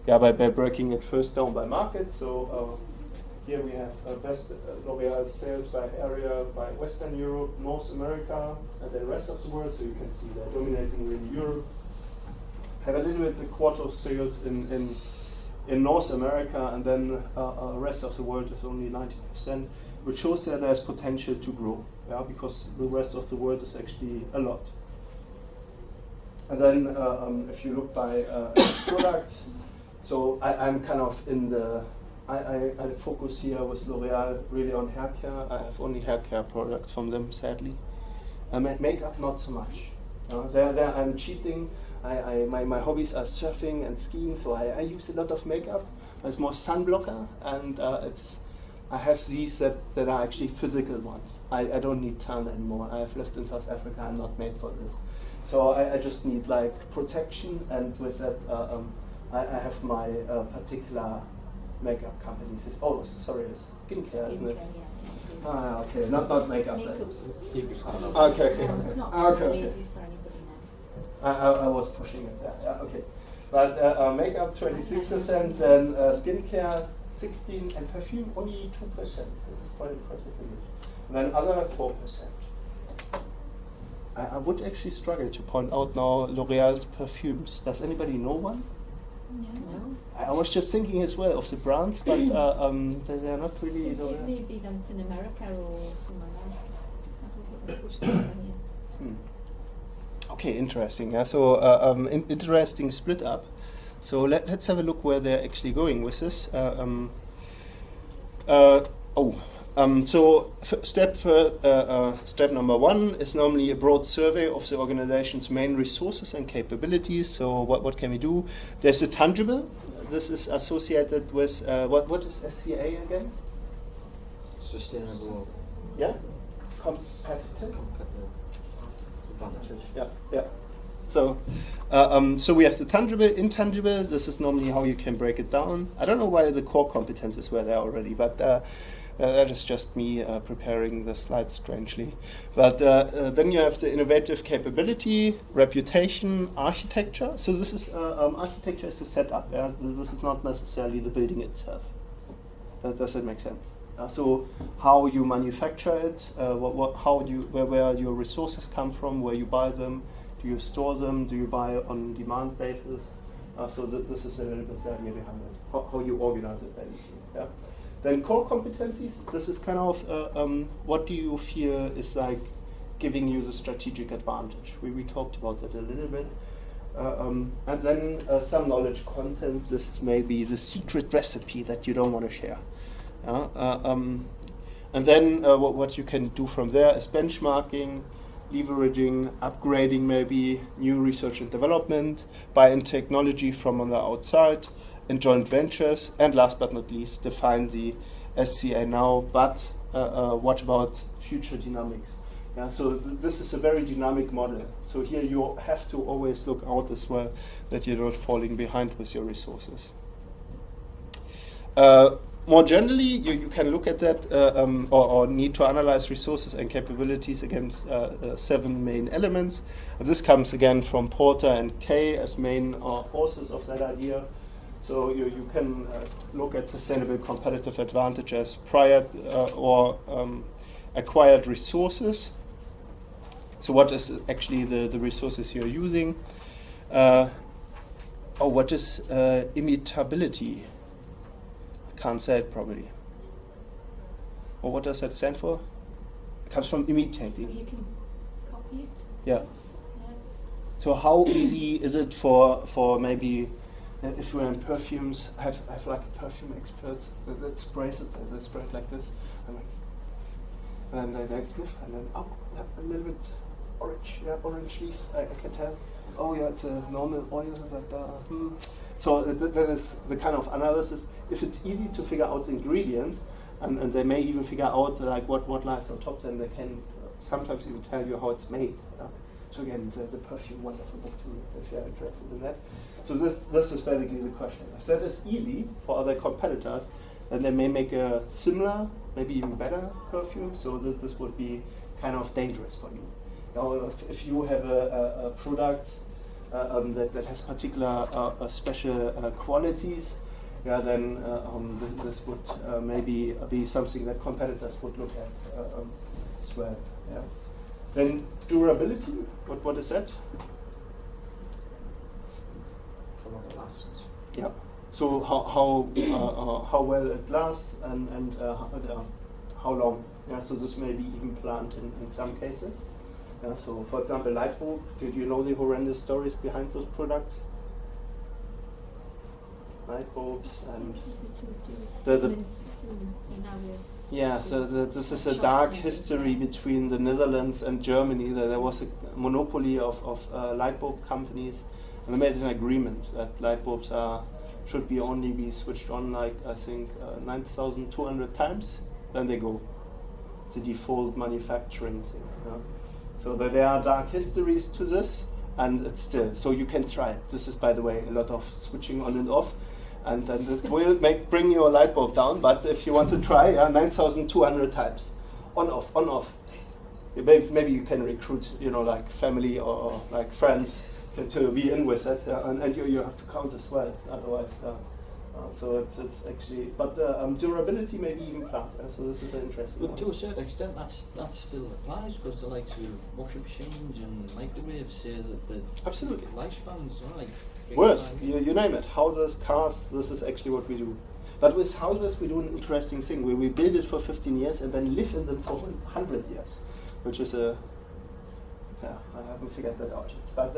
by breaking it first down by market. So here we have best L'Oréal sales by area by Western Europe, North America, and then the rest of the world. So you can see they're dominating really Europe. Have a little bit the quarter of sales in North America, and then the rest of the world is only 90%, which shows that there's potential to grow, because the rest of the world is actually a lot. And then if you look by products, so I'm kind of in the I focus here with L'Oreal really on hair care. I have only hair care products from them, sadly. Makeup, not so much. There I'm cheating. My hobbies are surfing and skiing, so I use a lot of makeup. It's more sun blocker, and I have these that are actually physical ones. I don't need tan anymore. I have lived in South Africa. I'm not made for this. So I just need like protection, and with that I have my particular makeup companies. Oh, sorry, it's skincare, isn't it? Yeah, Ah, okay, not makeup. Makeup's Secret's coming up. Okay. no, it's not Okay, for okay. ladies for anybody now. I was pushing it there. Yeah, okay. But makeup 26%, then skincare 16%, and perfume only 2%. This is quite impressive, isn't it? And then other 4%. I would actually struggle to point out now L'Oreal's perfumes. Does anybody know one? No. I was just thinking as well of the brands, but they're not really L'Oreal. Maybe that's in America or somewhere else. I hope it push them here. Okay, interesting. Yeah, so interesting split up. So let's have a look where they're actually going with this. So step number one is normally a broad survey of the organization's main resources and capabilities. So what can we do? There's a tangible. This is associated with what is SCA again? Sustainable. Yeah, competitive. Advantage. Yeah. So we have the tangible, intangible. This is normally how you can break it down. I don't know why the core competences were there already, but that is just me preparing the slides strangely. But then you have the innovative capability, reputation, architecture. So this is architecture is the setup. Yeah? This is not necessarily the building itself. Does that make sense? So how you manufacture it, where your resources come from, where you buy them, do you store them, do you buy on demand basis? So this is a little bit the idea behind it, how you organize it basically. Yeah. Then core competencies, this is kind of what do you feel is like giving you the strategic advantage. We talked about that a little bit. And then some knowledge content, this is maybe the secret recipe that you don't want to share. And then what you can do from there is benchmarking, leveraging, upgrading maybe, new research and development, buy-in technology from on the outside, and joint ventures, and last but not least, define the SCA now, but what about future dynamics? Yeah, so this is a very dynamic model. So here you have to always look out as well that you're not falling behind with your resources. More generally, you can look at that or need to analyze resources and capabilities against 7 main elements. And this comes again from Porter and Kay as main authors of that idea. So you can look at sustainable comparative advantages, prior or acquired resources. So what is actually the resources you're using? What is imitability? Can't say it properly. Or what does that stand for? It comes from imitating. You can copy it. Yeah. So how easy is it for maybe if we're in perfumes, have like perfume experts that sprays it, they spray it like this, and then they sniff, and then a little bit orange, orange leaf, I can tell. Oh yeah, it's a normal oil, but So that is the kind of analysis. If it's easy to figure out the ingredients, and they may even figure out like what lies on top, then they can sometimes even tell you how it's made. So again, there's a perfume wonderful book to read if you're interested in that. So this is basically the question. If that is easy for other competitors, then they may make a similar, maybe even better perfume. So this would be kind of dangerous for you. Now, if you have a product that has particular special qualities, then this would maybe be something that competitors would look at as well. Yeah. Then durability. What is that? How long it lasts. Yeah. So how well it lasts and how long. Yeah. So this may be even planned in some cases. Yeah, so, for example, Lightroom, do you know the horrendous stories behind those products? light bulbs, and Is it to do with the filaments and how they yeah. So this is a dark history between the Netherlands and Germany. There was a monopoly of light bulb companies, and they made an agreement that light bulbs should only be switched on, like I think 9,200 times, then they go. The default manufacturing thing. So that there are dark histories to this, and it's still, so you can try it. This is, by the way, a lot of switching on and off, and then it will bring your light bulb down. But if you want to try, 9,200 times, on off, on off. Maybe you can recruit, like family or like friends to be in with it, and you have to count as well. Otherwise. So it's actually, but durability maybe even plant. So this is an interesting But one. to a certain extent, that still applies, because the likes of washing machines and microwaves say that the Absolutely. lifespans are like 3 Worse, to 5 you name it. Houses, cars, this is actually what we do. But with houses, we do an interesting thing where we build it for 15 years and then live in them for 100 years, which is I haven't figured that out. But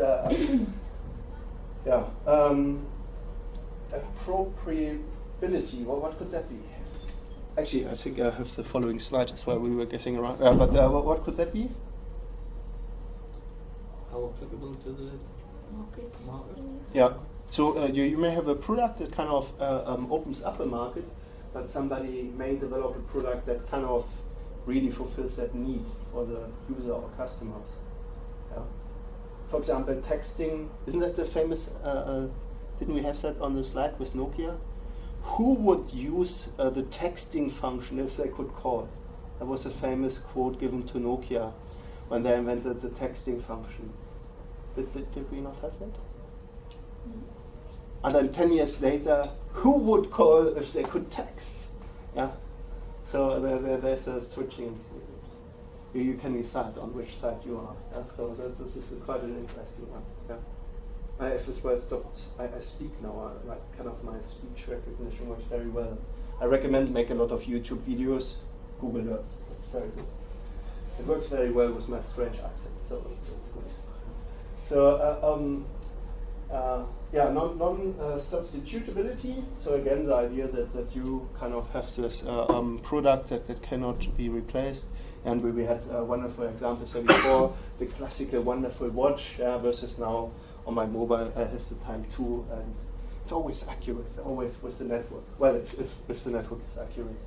appropriability, what could that be? Actually, I think I have the following slide as well. We were guessing around, but what could that be? How applicable to the market? Yeah. So you may have a product that kind of opens up a market, but somebody may develop a product that kind of really fulfills that need for the user or customers. Yeah. For example, texting. Isn't that the famous? Didn't we have that on the slide with Nokia? Who would use the texting function if they could call? That was a famous quote given to Nokia when they invented the texting function. Did we not have that? And then 10 years later, who would call if they could text? Yeah. So there's a switching. You can decide on which side you are. Yeah? So this is quite an interesting one. Yeah. If this were stopped, I speak now. Like kind of my speech recognition works very well. I recommend make a lot of YouTube videos. Google Earth. It's very good. It works very well with my strange accent, so it's good. So non-substitutability. So again, the idea that you kind of have this product that cannot be replaced. And we had wonderful examples there before, the classical wonderful watch versus now on my mobile I have the Time 2, and it's always accurate, always with the network. Well, if the network is accurate.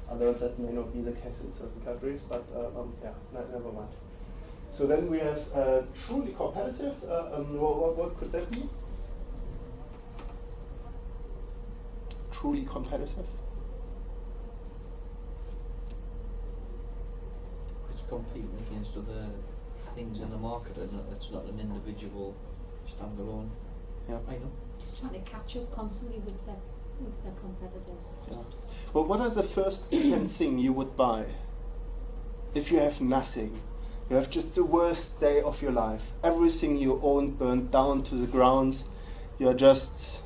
Although that may not be the case in certain countries, but never mind. So then we have truly competitive. What could that be? Truly competitive? It's competing against other things in the market, and it's not an individual standalone. Yeah. I know. Just trying to catch up constantly with their competitors. Yeah. Well, what are the first 10 things you would buy if you have nothing? You have just the worst day of your life. Everything you own burned down to the ground. You're just...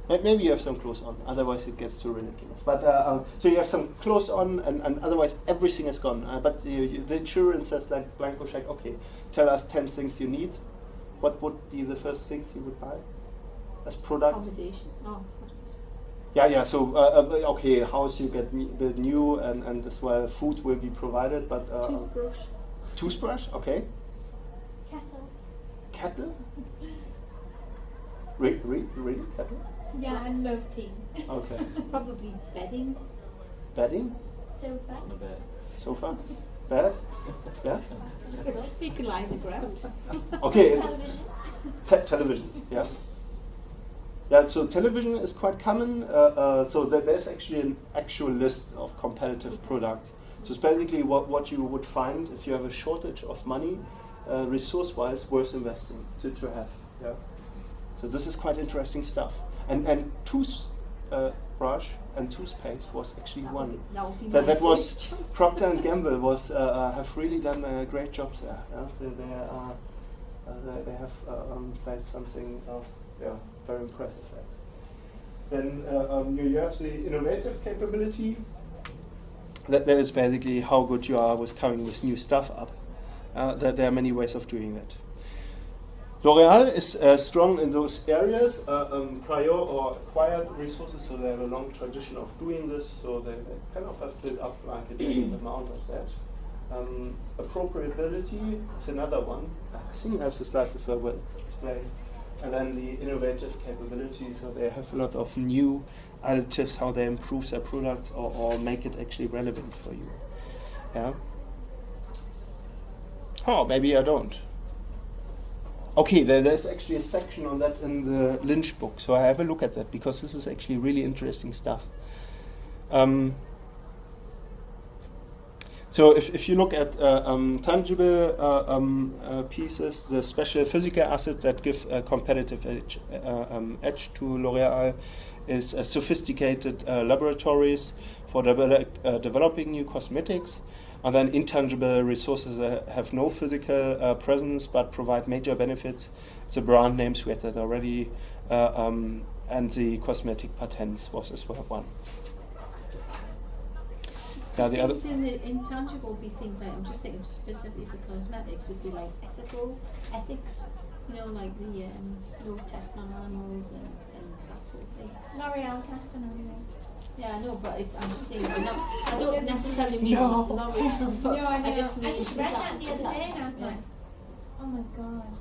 Maybe you have some clothes on, otherwise it gets too ridiculous. But so you have some clothes on, and otherwise everything is gone. But the insurance says like blanco check, okay, tell us 10 things you need. What would be the first things you would buy as product? Accommodation. Oh. Yeah. So okay, house you get build new, and as well food will be provided. But Toothbrush. Toothbrush, okay. Kettle. Really, kettle. Yeah, and love tea. Okay. Probably bedding. Bedding. Sofa. On the bed. Sofa. Bed. Yeah. So you can lie on the ground. Okay. It's Television. television. Yeah. Yeah. So television is quite common. So there's actually an actual list of competitive products. So it's basically what you would find if you have a shortage of money, resource-wise, worth investing to have. Yeah. So this is quite interesting stuff. And toothbrush and toothpaste was actually one. That was Procter and Gamble was have really done a great job there. Yeah? So they have played something very impressive. Right? Then you have the innovative capability. That is basically how good you are with coming with new stuff up. There are many ways of doing that. L'Oreal is strong in those areas, prior or acquired resources, so they have a long tradition of doing this, so they kind of have built up like a decent amount of that. Appropriability is another one. I think I have the slides as well where it's explained. And then the innovative capability, so they have a lot of new additives, how they improve their products or make it actually relevant for you. Yeah. Oh, maybe I don't. Okay, there's actually a section on that in the Lynch book, so I have a look at that because this is actually really interesting stuff. So if you look at tangible pieces, the special physical assets that give a competitive edge to L'Oreal is sophisticated laboratories for developing new cosmetics, and then intangible resources that have no physical presence but provide major benefits. It's the brand names we had that already, and the cosmetic patents was as well one. Yeah, the things in the intangible would be things like, I'm just thinking specifically for cosmetics, would be like ethics, you know, like the no test on animals and that sort of thing. L'Oreal test on animals. Yeah, no, but I'm just saying, I don't necessarily mean L'Oreal, but no, I know. I just mean. I just read that the other day and I was like, oh my god.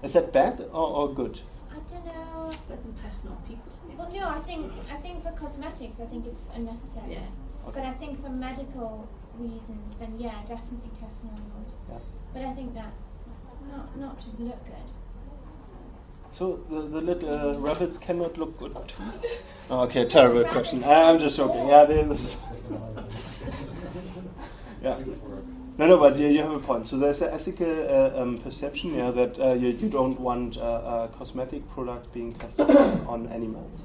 Is that bad or good? I don't know. Let them test on people. Well, no, I think for cosmetics, I think it's unnecessary. Yeah. Okay. But I think for medical reasons, then yeah, definitely test on animals. Yeah. But I think that not to look good. So the little rabbits cannot look good too? Okay, terrible question. I'm just joking. Yeah, yeah. No, but you have a point. So there's an ethical perception, yeah, that you don't want cosmetic products being tested on animals,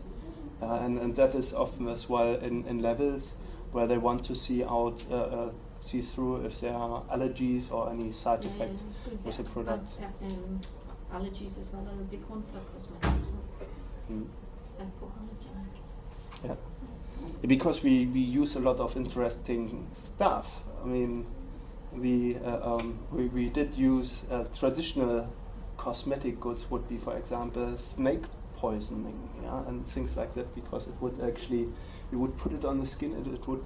and that is often as well in levels where they want to see through if there are allergies or any side effects with the product. Allergies as well are a big one for cosmetics. Yeah, because we use a lot of interesting stuff. I mean, we did use traditional cosmetic goods would be, for example, snake poisoning, yeah, and things like that, because it would actually, you would put it on the skin and it would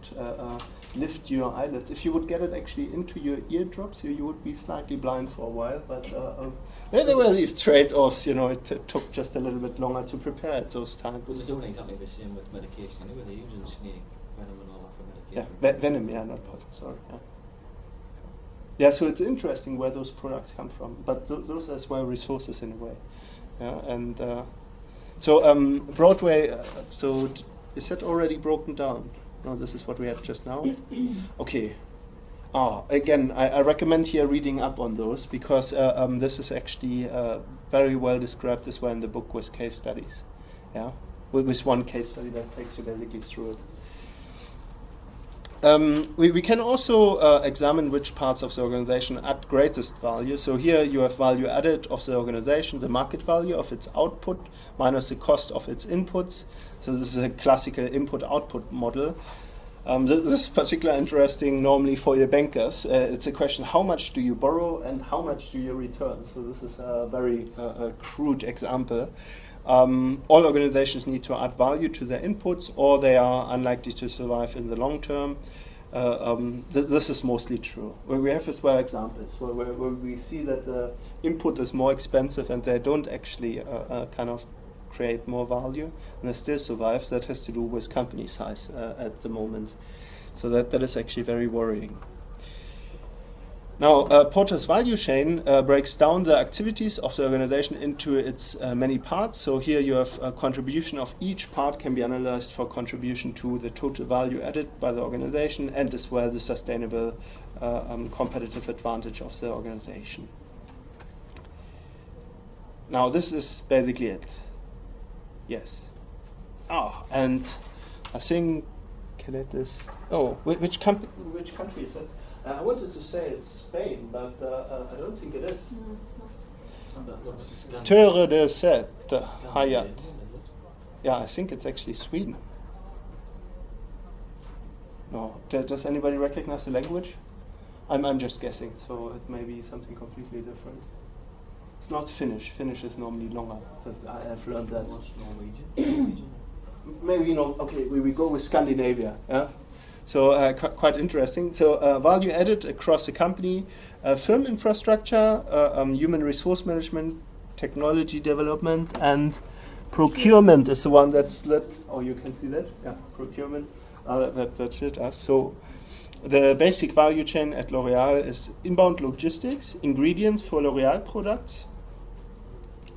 lift your eyelids. If you would get it actually into your eardrops, you would be slightly blind for a while, but there were these trade-offs, you know, it took just a little bit longer to prepare at those times. Well, they're doing exactly the same with medication anyway. They're using snake venom and all that for medication. Yeah, venom, yeah, not poison, sorry. Yeah. Yeah, so it's interesting where those products come from, but those are as well resources in a way. Yeah, and so Broadway, so is that already broken down? No, this is what we had just now. Okay. Again, I recommend here reading up on those, because this is actually very well described as well in the book with case studies. Yeah, with one case study that takes you basically through it. We can also examine which parts of the organization add greatest value. So here you have value added of the organization, the market value of its output minus the cost of its inputs. So this is a classical input-output model. This is particularly interesting normally for your bankers. It's a question, how much do you borrow and how much do you return? So this is a very crude example. All organizations need to add value to their inputs, or they are unlikely to survive in the long term. This is mostly true. We have as well examples where we see that the input is more expensive and they don't actually kind of create more value, and they still survive. That has to do with company size at the moment. So that is actually very worrying. Now, Porter's value chain breaks down the activities of the organization into its many parts. So here you have a contribution of each part can be analyzed for contribution to the total value added by the organization, and as well the sustainable competitive advantage of the organization. Now, this is basically it. Yes. And I think, which country is it? I wanted to say it's Spain, but I don't think it is. No, it's not. Terre de Set, Hayat. Yeah, I think it's actually Sweden. No, does anybody recognize the language? I'm just guessing, so it may be something completely different. It's not Finnish. Finnish is normally longer. I've learned that. What's Norwegian? Maybe okay, we go with Scandinavia. Yeah. So quite interesting. So value added across the company, firm infrastructure, human resource management, technology development, and procurement is the one that's lit. Oh, you can see that? Yeah, procurement. That's it. So the basic value chain at L'Oréal is inbound logistics, ingredients for L'Oréal products.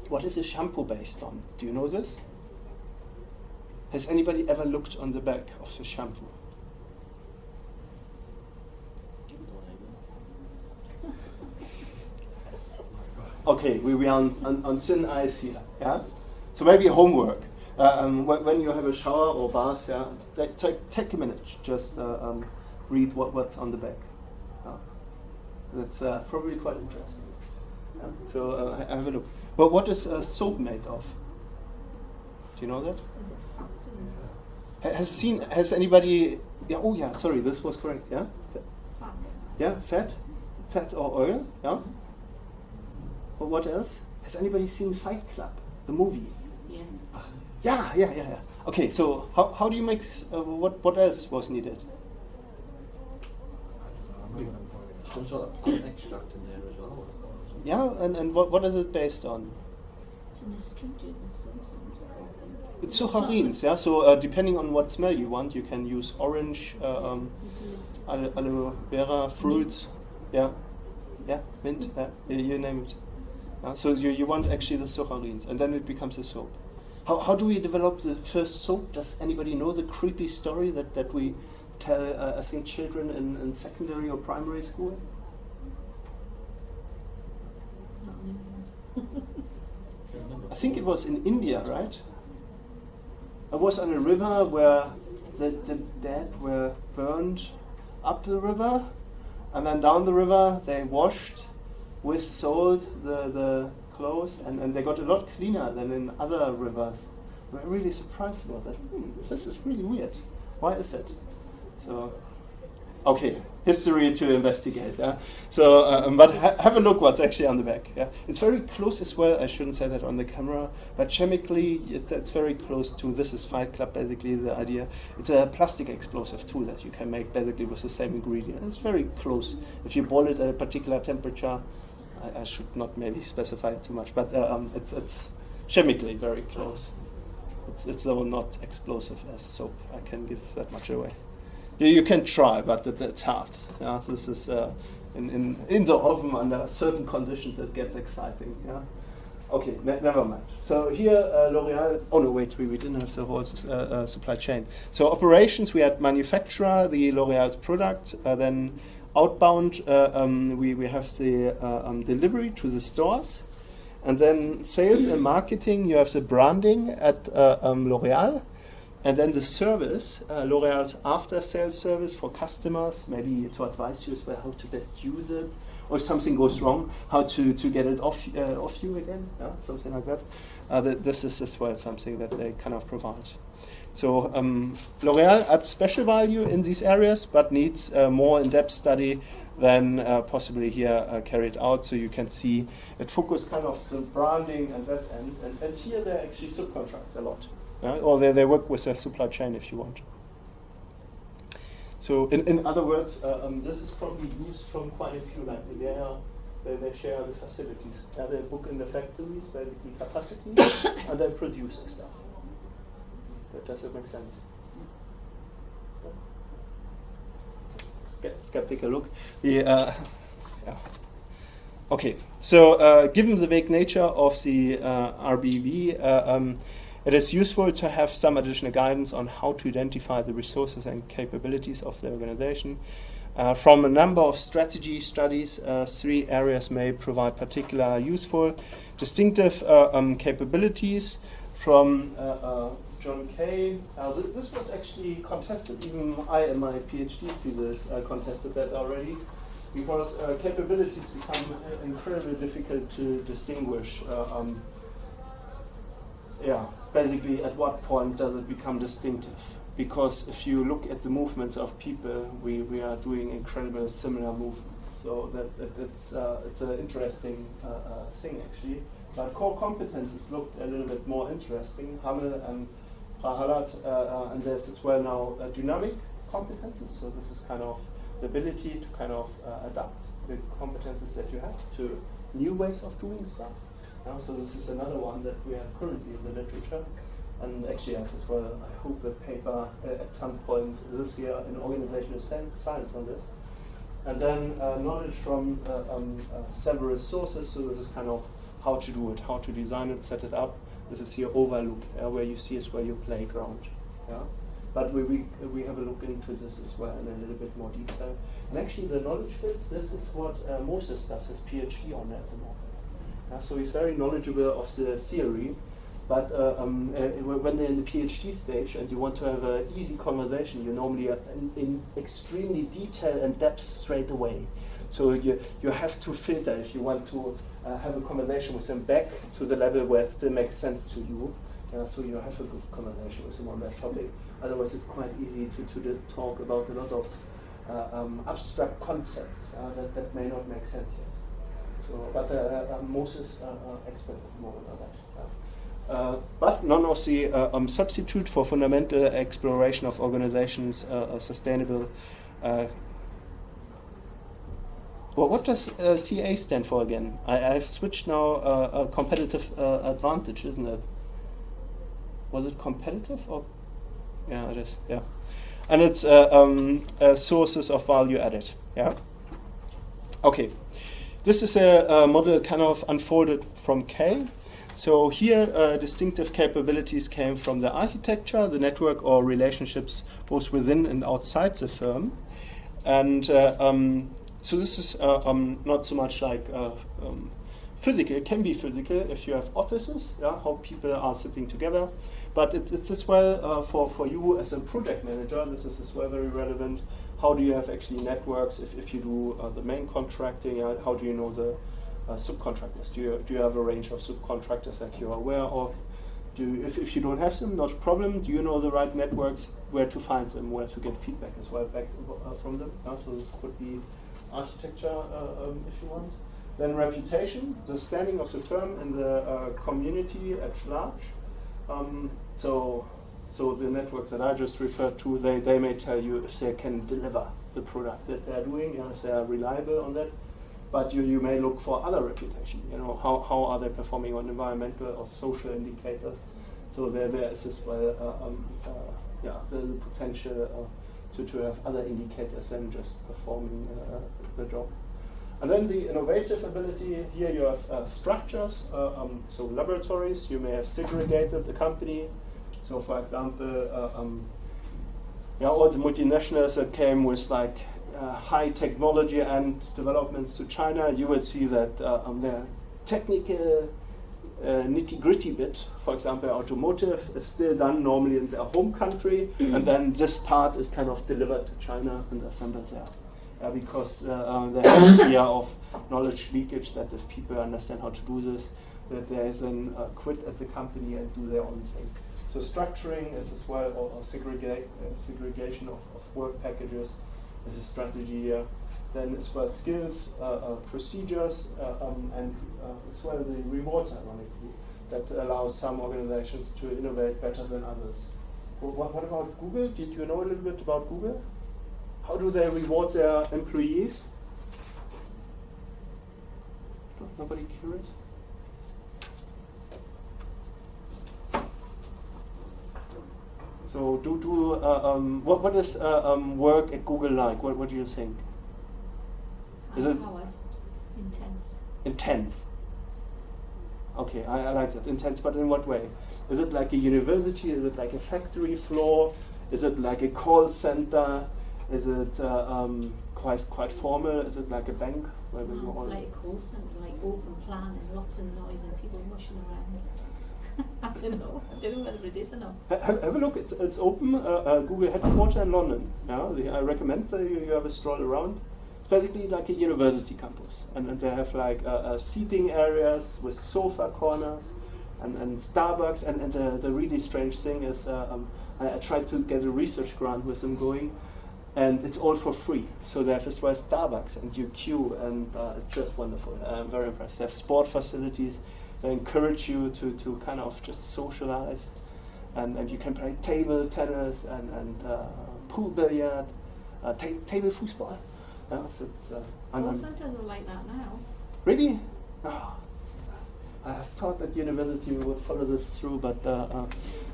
What is a shampoo based on? Do you know this? Has anybody ever looked on the back of the shampoo? Okay, we are on thin ice here. Yeah. So maybe homework. When you have a shower or bath, yeah, take a minute. Just read what's on the back. That's probably quite interesting. Yeah? So have a look. Well, what is soap made of? Do you know that? Is it fat? Has anybody? Yeah. Oh yeah. Sorry, this was correct. Yeah. Fat. Yeah. Fat or oil. Yeah. But what else? Has anybody seen Fight Club, the movie? Yeah. Yeah. Okay. So how do you make? What else was needed? Some sort of plant extract in there as well. Yeah. And what is it based on? It's an astringent of some sort. It's sucharines, yeah. So depending on what smell you want, you can use orange, aloe vera, fruits, yeah, mint, you name it. So you want actually the sucharines, and then it becomes a soap. How do we develop the first soap? Does anybody know the creepy story that we tell, I think, children in secondary or primary school? Not anymore. I think it was in India, right? I was on a river where the dead were burned up the river, and then down the river they washed with salt the clothes, and they got a lot cleaner than in other rivers. We were really surprised about that. This is really weird. Why is it? So, okay, history to investigate. Yeah? So, but have a look what's actually on the back. Yeah? It's very close as well. I shouldn't say that on the camera, but chemically it's very close to, this is Fight Club basically, the idea. It's a plastic explosive too that you can make basically with the same ingredient. It's very close. If you boil it at a particular temperature, I should not maybe specify it too much, but it's chemically very close. It's though not explosive as soap. I can give that much away. You can try, but it's hard. Yeah? This is in the oven under certain conditions it gets exciting. Yeah? Okay, never mind. So here L'Oréal. Oh no, wait, we didn't have the whole supply chain. So operations, we had manufacturer, the L'Oréal's product, then outbound we have the delivery to the stores, and then sales and marketing. You have the branding at L'Oréal. And then the service, L'Oréal's after-sales service for customers, maybe to advise you as well how to best use it, or if something goes wrong, how to get it off you again, yeah, something like that. This is as well something that they kind of provide. So L'Oréal adds special value in these areas, but needs more in-depth study than possibly here carried out. So you can see it focus kind of the branding and that end, and here they actually subcontract a lot. Or they work with their supply chain if you want. So in other words, this is probably used from quite a few, like they share the facilities. They book in the factories, basically capacity, and then produce the stuff. Does that make sense? Skeptical look. Yeah. Okay, so given the vague nature of the RBV, it is useful to have some additional guidance on how to identify the resources and capabilities of the organization. From a number of strategy studies, 3 areas may provide particular useful, distinctive capabilities. From John Kay, this was actually contested. Even I in my PhD thesis contested that already, because capabilities become incredibly difficult to distinguish. Basically, at what point does it become distinctive? Because if you look at the movements of people, we are doing incredible similar movements. So it's an interesting thing actually. But core competences looked a little bit more interesting. Hamel and Prahalat, and there's as well now dynamic competences. So this is kind of the ability to kind of adapt the competences that you have to new ways of doing stuff. So this is another one that we have currently in the literature. And actually I have as well, I hope, a paper at some point this year in organizational science on this. And then knowledge from several sources. So this is kind of how to do it, how to design it, set it up. This is here overlook, where you see as well your playground. Yeah? But we have a look into this as well in a little bit more detail. And actually the knowledge bits, this is what Moses does his PhD on at the moment. So he's very knowledgeable of the theory, but when they're in the PhD stage and you want to have an easy conversation, you normally are in extremely detail and depth straight away. So you have to filter if you want to have a conversation with them back to the level where it still makes sense to you. So you have a good conversation with them on that topic. Otherwise it's quite easy to talk about a lot of abstract concepts that may not make sense yet. So, but Moses expert at the moment on that. But none of the substitute for fundamental exploration of organizations' sustainable. Well, what does CA stand for again? I've switched now. Competitive advantage, isn't it? Was it competitive or? Yeah, it is. Yeah, and it's sources of value added. Yeah. Okay. This is a model kind of unfolded from K. So here distinctive capabilities came from the architecture, the network or relationships both within and outside the firm. And so this is not so much like physical. It can be physical if you have offices, how people are sitting together. But it's as well for you as a project manager, this is as well very relevant. How do you have actually networks if you do the main contracting? How do you know the subcontractors? Do you have a range of subcontractors that you're aware of? If you don't have them, not a problem. Do you know the right networks, where to find them, where to get feedback as well back from them? So this could be architecture if you want. Then reputation, the standing of the firm in the community at large. So the networks that I just referred to, they may tell you if they can deliver the product that they're doing, if they are reliable on that. But you may look for other reputation. How are they performing on environmental or social indicators? So there is as well the potential to have other indicators than just performing the job. And then the innovative ability, here you have structures, so laboratories, you may have segregated the company. So for example, all the multinationals that came with like high technology and developments to China, you will see that their technical nitty-gritty bit, for example automotive, is still done normally in their home country, and then this part is kind of delivered to China and assembled there. Because they have fear of knowledge leakage, that if people understand how to do this, that they then quit at the company and do their own thing. So structuring is as well, or segregation of work packages is a strategy here. Then as well skills, procedures, and as well the rewards, ironically, that allows some organizations to innovate better than others. What about Google? Did you know a little bit about Google? How do they reward their employees? Nobody curious? So what is work at Google like? What do you think? Is it intense? Intense. Okay, I like that. Intense, but in what way? Is it like a university? Is it like a factory floor? Is it like a call center? Is it quite formal? Is it like a bank? Where you all like a call center, like open plan and lots of noise and people mushing around. I don't know whether it is or not. Have a look. It's open. Google headquarters in London. I recommend that you have a stroll around. It's basically like a university campus, and they have like seating areas with sofa corners and Starbucks. And the really strange thing is, I tried to get a research grant with them going. And it's all for free. So there's as well Starbucks and you queue, and it's just wonderful. I'm very impressed. They have sport facilities. They encourage you to kind of just socialize. And you can play table tennis and pool billiard, table football. All centres are like that now. Really? Oh, I thought that university would follow this through, but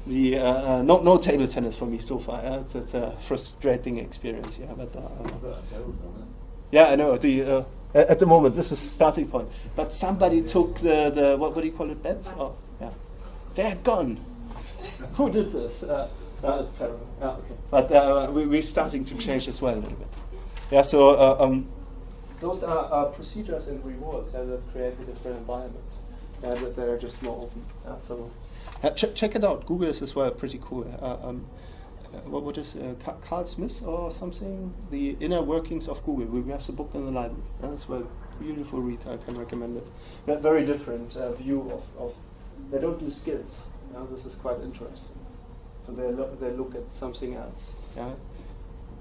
no table tennis for me so far. It's a frustrating experience. Yeah, but yeah, I know. At the moment, this is the starting point. But somebody took the what do you call it? Bets? Oh, yeah, they're gone. Who did this? It's terrible. Yeah, okay. But we're starting to change as well a little bit. Yeah. So those are procedures and rewards that create a different environment. That they're just more open. So check it out. Google is as well pretty cool. What is Carl Smith or something? The Inner Workings of Google. We have the book in the library. It's well beautiful read. I can recommend it. But very different view of. They don't do skills. This is quite interesting. So they look at something else. Yeah.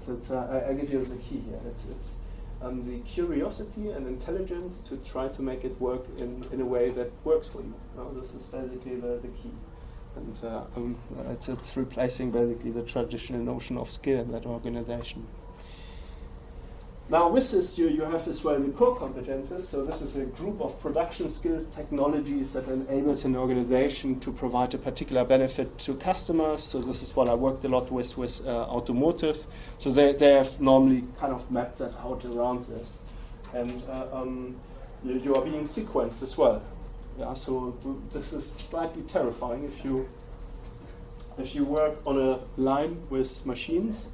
I give you the key here. It's the curiosity and intelligence to try to make it work in a way that works for you. This is basically the key. And it's replacing basically the traditional notion of skill in that organization. Now with this you have as well the core competences. So this is a group of production skills, technologies that enables an organization to provide a particular benefit to customers. So this is what I worked a lot with automotive. So they have normally kind of mapped that out around this. And you are being sequenced as well. Yeah, so this is slightly terrifying if you work on a line with machines.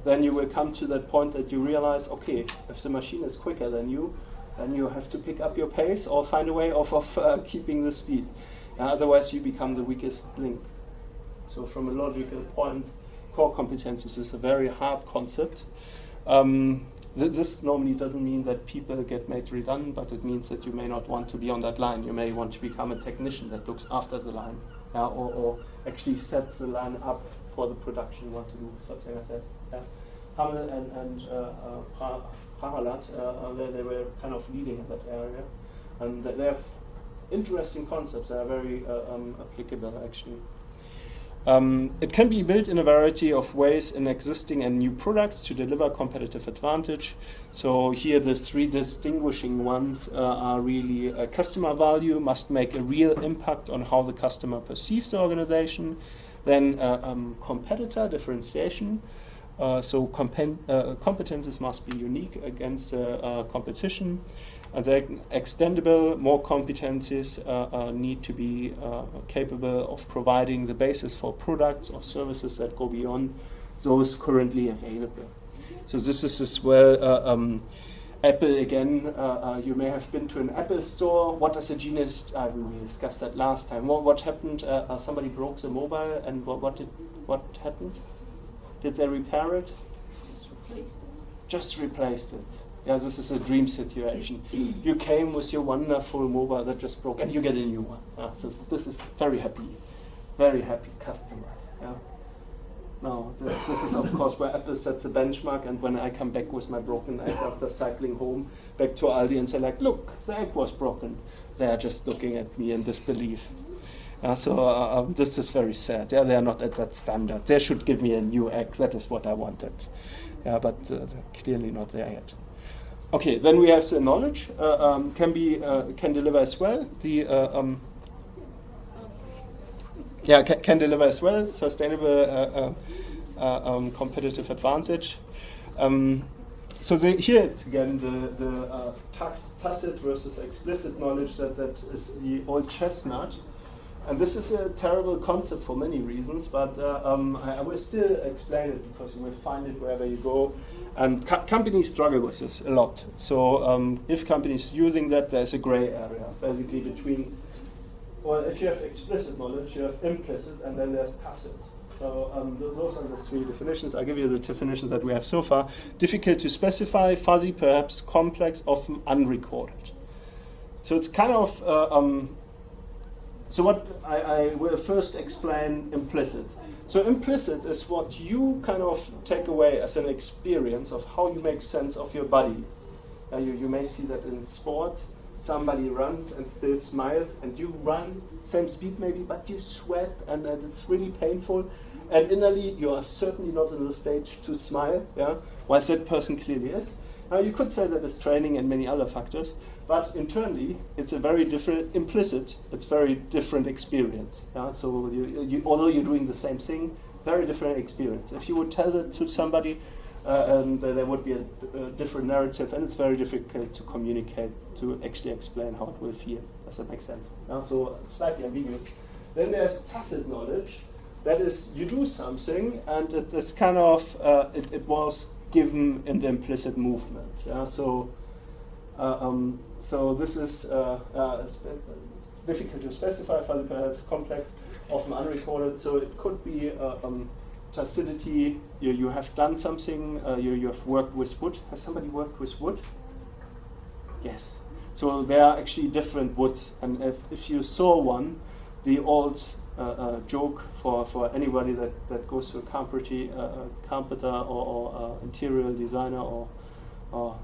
Then you will come to that point that you realize, okay, if the machine is quicker than you, then you have to pick up your pace or find a way of keeping the speed. Otherwise, you become the weakest link. So from a logical point, core competences is a very hard concept. This normally doesn't mean that people get made redundant, but it means that you may not want to be on that line. You may want to become a technician that looks after the line, or actually sets the line up for the production you want to do, something like that. Yeah. Hamel and Prahalat, they were kind of leading in that area. And they have interesting concepts that are very applicable, actually. It can be built in a variety of ways in existing and new products to deliver competitive advantage. So here the three distinguishing ones are really customer value, must make a real impact on how the customer perceives the organization. Then competitor differentiation. So competences must be unique against competition. And then extendable, more competencies need to be capable of providing the basis for products or services that go beyond those currently available. So this is as well Apple again. You may have been to an Apple store. What does a genius? We discussed that last time. What happened? Somebody broke the mobile, and what happened? Did they repair it? Just replaced it. Yeah, this is a dream situation. You came with your wonderful mobile that just broke, and you get a new one. So this is very happy customers. Yeah. No, this is of course where Apple sets a benchmark, and when I come back with my broken egg after cycling home back to Aldi and say like, look, the egg was broken, they are just looking at me in disbelief. So this is very sad. Yeah, they are not at that standard. They should give me a new egg. That is what I wanted. Yeah, but clearly not there yet. Okay, then we have the knowledge can deliver as well. Can deliver as well. Sustainable competitive advantage. So here it's again the tacit versus explicit knowledge that is the old chestnut. And this is a terrible concept for many reasons, but I will still explain it because you will find it wherever you go. And companies struggle with this a lot. So if companies using that, there's a gray area, basically between, well, if you have explicit knowledge, you have implicit, and then there's tacit. So those are the three definitions. I'll give you the definitions that we have so far. Difficult to specify, fuzzy, perhaps complex, often unrecorded. So it's kind of... So what I will first explain implicit. So implicit is what you kind of take away as an experience of how you make sense of your body. You may see that in sport, somebody runs and still smiles, and you run, same speed maybe, but you sweat and it's really painful. And innerly, you are certainly not in the stage to smile, whilst that person clearly is. Now you could say that it's training and many other factors, but internally, it's a very different, implicit, it's very different experience. So although you're doing the same thing, very different experience. If you would tell that to somebody, and there would be a different narrative, and it's very difficult to communicate, to actually explain how it will feel. Does that make sense? So slightly ambiguous. Then there's tacit knowledge. That is, you do something, and it is kind of, it was given in the implicit movement. So this is difficult to specify, perhaps complex, often unrecorded. So it could be tacitity. You have done something. You have worked with wood. Has somebody worked with wood? Yes. So there are actually different woods, and if you saw one, the old joke for anybody that goes to a carpenter or interior designer or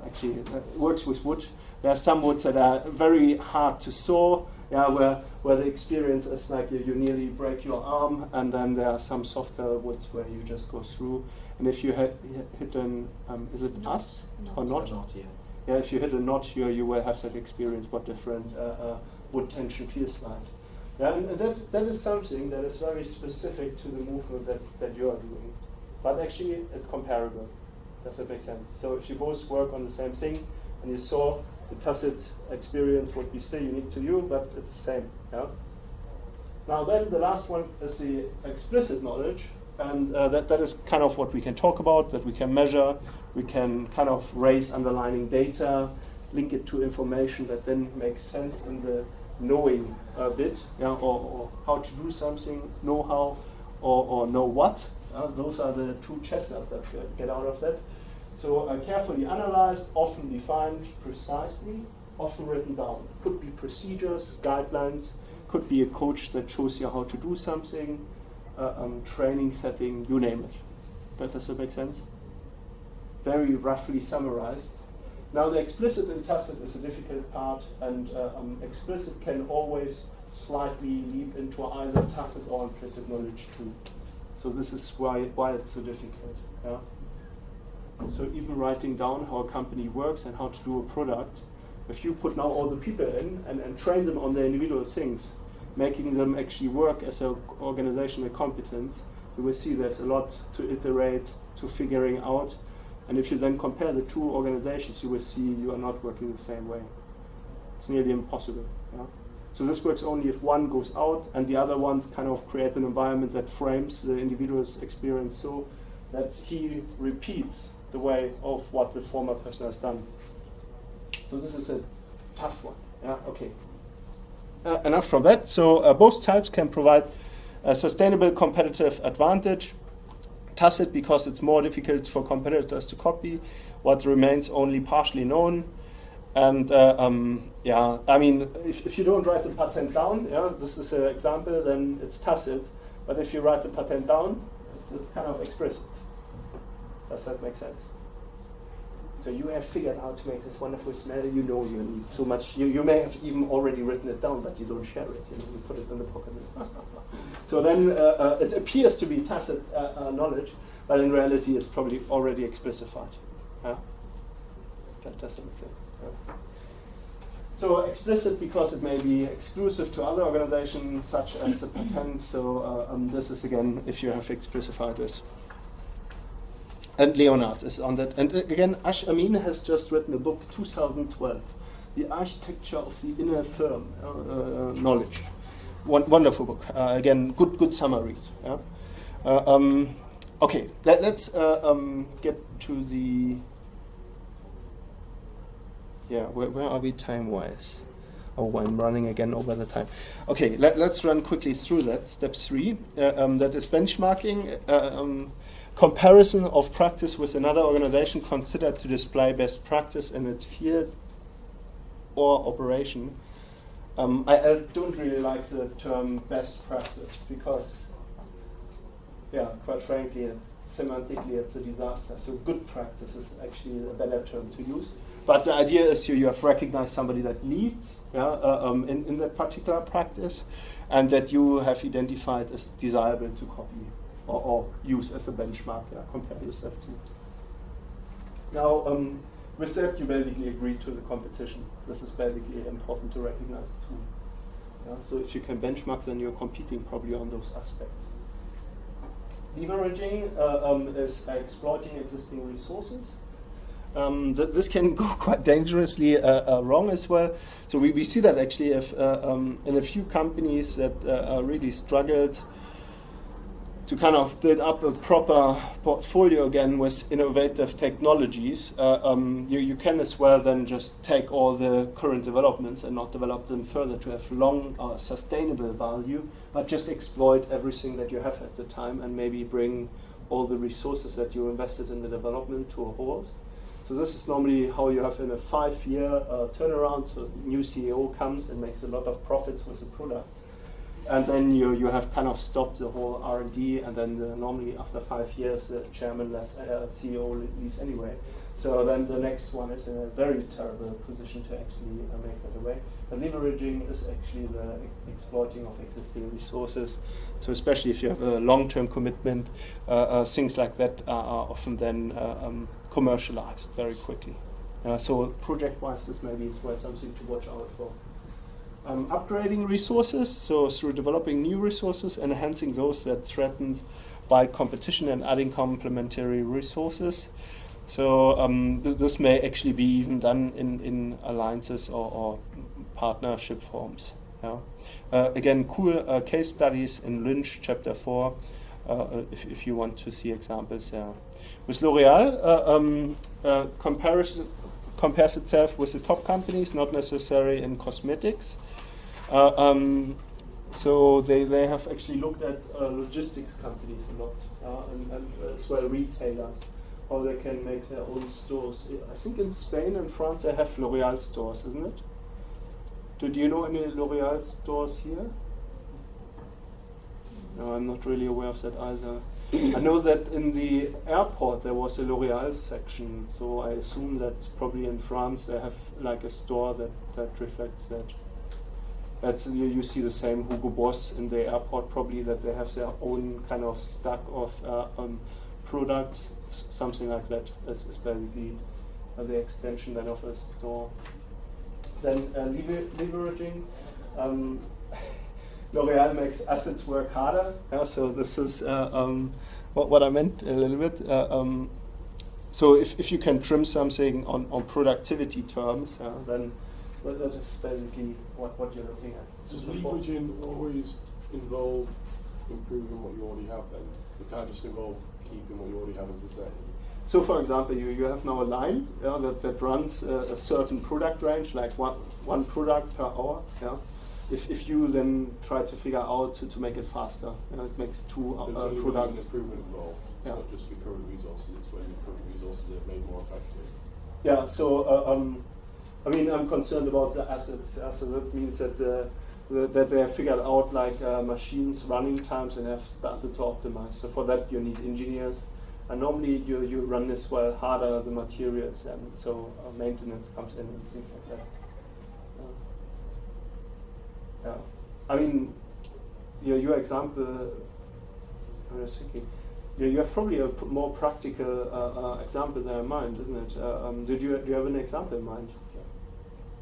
actually works with wood. There are some woods that are very hard to saw, where the experience is like you nearly break your arm, and then there are some softer woods where you just go through. And if you hit an, is it us or not? Yeah, if you hit a knot here, you will have that experience what different wood tension feels like. Yeah, and that is something that is very specific to the movements that you are doing. But actually, it's comparable. Does that make sense? So if you both work on the same thing, and you saw the tacit experience would be still unique to you, but it's the same. Yeah. Now then, the last one is the explicit knowledge, and that is kind of what we can talk about, that we can measure, we can kind of raise underlying data, link it to information that then makes sense in the knowing bit, or how to do something, know how, or know what. Those are the two chestnuts that get out of that. So carefully analyzed, often defined precisely, often written down. Could be procedures, guidelines, could be a coach that shows you how to do something, training setting, you name it. But does that make sense? Very roughly summarized. Now the explicit and tacit is a difficult part, and explicit can always slightly leap into either tacit or implicit knowledge too. So this is why it's so difficult. Yeah? So even writing down how a company works and how to do a product, if you put now all the people in and train them on their individual things, making them actually work as an organizational competence, you will see there's a lot to iterate, to figuring out. And if you then compare the two organizations, you will see you are not working the same way. It's nearly impossible. Yeah? So this works only if one goes out and the other ones kind of create an environment that frames the individual's experience so that he repeats the way of what the former person has done. So this is a tough one. Yeah, okay. Enough from that. So both types can provide a sustainable competitive advantage. Tacit because it's more difficult for competitors to copy what remains only partially known. And I mean, if you don't write the patent down, this is an example, then it's tacit. But if you write the patent down, it's kind of explicit. Does that make sense? So you have figured out to make this wonderful smell. You know you need so much. You may have even already written it down, but you don't share it. You put it in the pocket. So then it appears to be tacit knowledge, but in reality it's probably already explicified. Yeah? That doesn't make sense. Yeah. So explicit because it may be exclusive to other organizations, such as a patent. So this is again if you have explicified it. And Leonard is on that. And again, Ash Amin has just written a book, 2012, The Architecture of the Inner Firm, Knowledge. Wonderful book. Again, good summary. Yeah? Okay, let's get to the... Yeah, where are we time-wise? Oh, I'm running again over the time. Okay, let's run quickly through that. Step 3, that is benchmarking. Comparison of practice with another organization considered to display best practice in its field or operation. I don't really like the term best practice because yeah, quite frankly, semantically, it's a disaster. So good practice is actually a better term to use. But the idea is you have recognized somebody that leads in that particular practice, and that you have identified as desirable to copy or use as a benchmark, compare yourself to. Now, with that, you basically agree to the competition. This is basically important to recognize too. So if you can benchmark, then you're competing probably on those aspects. Leveraging is exploiting existing resources. This can go quite dangerously wrong as well. So we see that actually if, in a few companies that really struggled to kind of build up a proper portfolio again with innovative technologies, you can as well then just take all the current developments and not develop them further to have long sustainable value, but just exploit everything that you have at the time and maybe bring all the resources that you invested in the development to a halt. So this is normally how you have in a 5-year turnaround. So new CEO comes and makes a lot of profits with the product. And then you have kind of stopped the whole R&D, and then normally after 5 years the chairman CEO leaves anyway. So then the next one is in a very terrible position to actually make that away. But leveraging is actually the exploiting of existing resources. So especially if you have a long-term commitment, things like that are often then commercialized very quickly. So project-wise, this maybe is where something to watch out for. Upgrading resources, so through developing new resources, enhancing those that threatened by competition and adding complementary resources. So this may actually be even done in alliances or partnership forms. Again, cool case studies in Lynch chapter 4, if you want to see examples there. With L'Oreal, compares itself with the top companies, not necessarily in cosmetics. So they have actually looked at logistics companies a lot, and as well retailers, how they can make their own stores. I think in Spain and France they have L'Oreal stores, isn't it? Do you know any L'Oreal stores here? No, I'm not really aware of that either. I know that in the airport there was a L'Oreal section, so I assume that probably in France they have like a store that reflects that. That's you see the same Hugo Boss in the airport, probably that they have their own kind of stack of products, something like that. Is basically the extension then of a store. Then leveraging. L'Oreal makes assets work harder. So this is what I meant a little bit. So if you can trim something on productivity terms, then that is basically what you're looking at. Does leveraging always involve improving what you already have then? It can't just involve keeping what you already have, as they say. So for example, you have now a line that runs a certain product range, like one product per hour. If you then try to figure out to make it faster, it makes two products. An improvement involved. It's not just your current resources, it's when your current resources are made more effective. Yeah, so I mean, I'm concerned about the assets. So that means that that they have figured out like machines running times and have started to optimize. So for that you need engineers, and normally you run this well harder the materials, and so maintenance comes in and things like that. Yeah, I mean, your example, I was thinking, you have probably a more practical example than in mind, isn't it? Do you have an example in mind?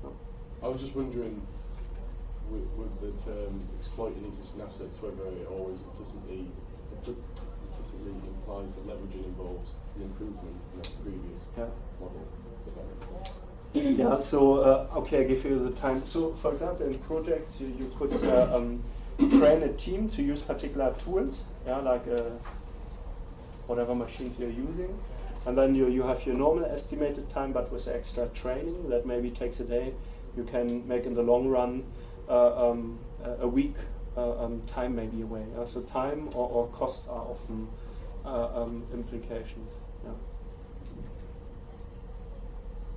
No. I was just wondering, with the term exploiting existing assets, whether it always implicitly implies that leveraging involves an improvement in the previous model. Yeah, so okay, I give you the time. So for example, in projects you could train a team to use particular tools, like whatever machines you're using, and then you have your normal estimated time, but with extra training that maybe takes a day. You can make in the long run a week time maybe away. So time or cost are often implications.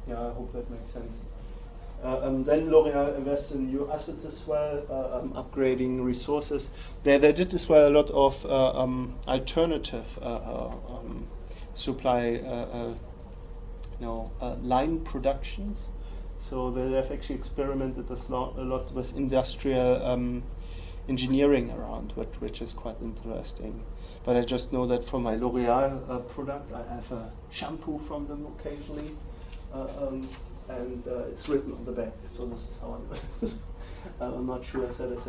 Yeah, I hope that makes sense. Then L'Oréal invests in new assets as well, upgrading resources. They did as well a lot of alternative supply, line productions. So they have actually experimented a lot with industrial engineering around, which is quite interesting. But I just know that for my L'Oréal product, I have a shampoo from them occasionally. And it's written on the back, so this is how I know it. I'm not sure if that is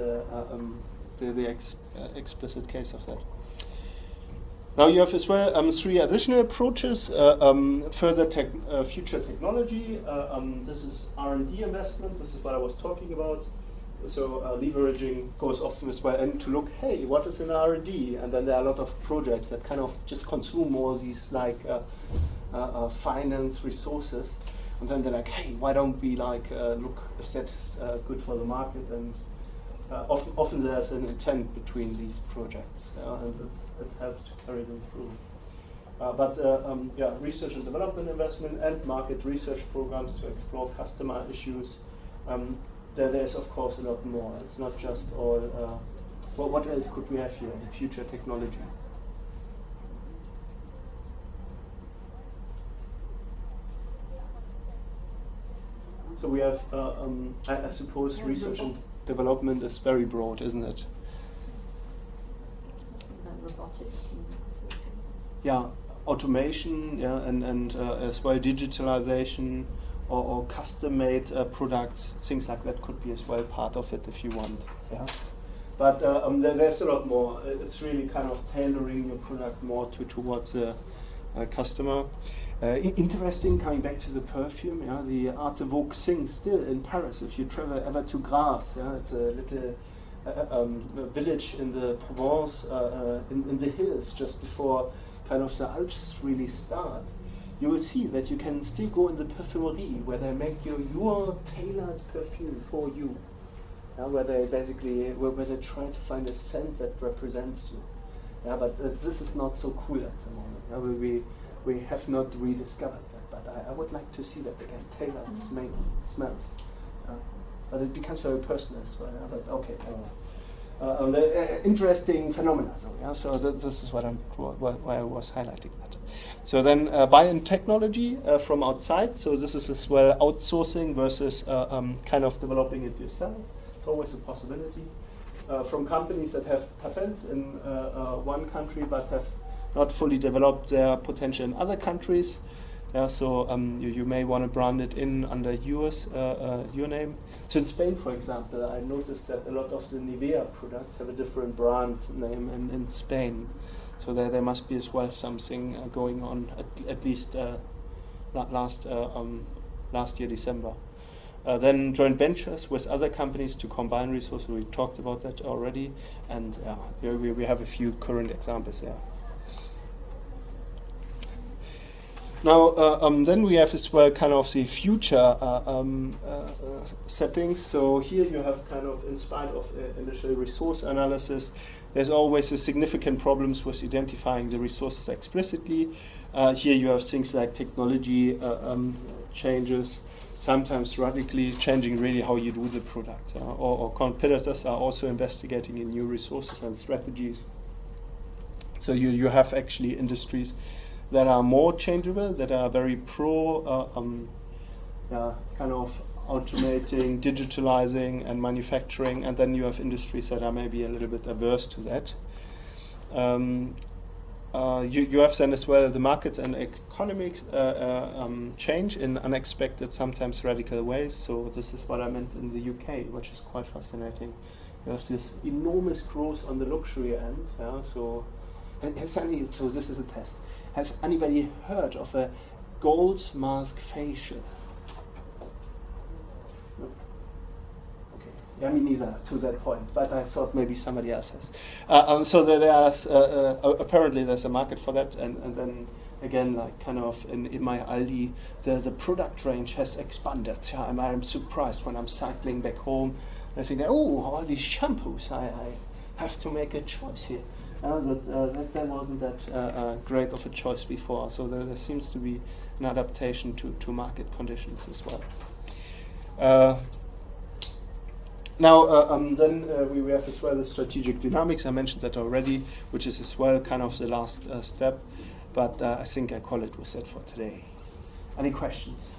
the explicit case of that. Now you have as well 3 additional approaches. Further future technology. This is R&D investment. This is what I was talking about. So leveraging goes often as well and to look, hey, what is in R&D? And then there are a lot of projects that kind of just consume all these like finance resources. And then they're like, hey, why don't we like look if that's good for the market? And often there's an intent between these projects, and it helps to carry them through. Research and development investment and market research programs to explore customer issues. There's of course a lot more. It's not just all. Well, what else could we have here in future technology? So we have, I suppose, research and development is very broad, isn't it? Robotics and that sort of thing. Yeah, automation, yeah, and as well digitalization or custom-made products, things like that could be as well part of it if you want. Yeah, but there's a lot more. It's really kind of tailoring your product more towards the customer. Interesting, coming back to the perfume, yeah, the Art Evoque sings still in Paris. If you travel ever to Grasse, yeah, it's a little village in the Provence, in the hills, just before kind of the Alps really start. You will see that you can still go in the perfumery where they make your tailored perfume for you. Where they basically where they try to find a scent that represents you. Yeah, but this is not so cool at the moment. We have not rediscovered that, but I would like to see that again, tailored smells. But it becomes very personal as well. Yeah? But okay, interesting phenomena. So yeah, so this is why I was highlighting that. So then buy-in technology from outside. So this is as well outsourcing versus kind of developing it yourself. It's always a possibility. From companies that have patents in one country but have not fully developed their potential in other countries. Yeah, so you may want to brand it under your name. So in Spain, for example, I noticed that a lot of the Nivea products have a different brand name in Spain. So there must be as well something going on at least last year December. Then joint ventures with other companies to combine resources. We talked about that already, and we have a few current examples there. Now, then we have as well kind of the future settings. So here you have kind of, in spite of initial resource analysis, there's always a significant problems with identifying the resources explicitly. Here you have things like technology changes, sometimes radically changing really how you do the product. Or competitors are also investigating in new resources and strategies. So you have actually industries that are more changeable, that are very pro kind of automating, digitalizing and manufacturing, and then you have industries that are maybe a little bit averse to that. You have then as well the markets and economics change in unexpected, sometimes radical ways. So this is what I meant in the UK, which is quite fascinating. There's this enormous growth on the luxury end. Yeah, so this is a test. Has anybody heard of a gold mask facial? No? Okay. Yeah, me neither to that point, but I thought maybe somebody else has. So apparently there's a market for that, and then again, like kind of in my Aldi, the product range has expanded. Yeah, I'm surprised when I'm cycling back home. I think, oh, all these shampoos, I have to make a choice here. That wasn't that great of a choice before, so there seems to be an adaptation to market conditions as well. Then we have as well the strategic dynamics. I mentioned that already, which is as well kind of the last step. But I think I call it with that for today. Any questions?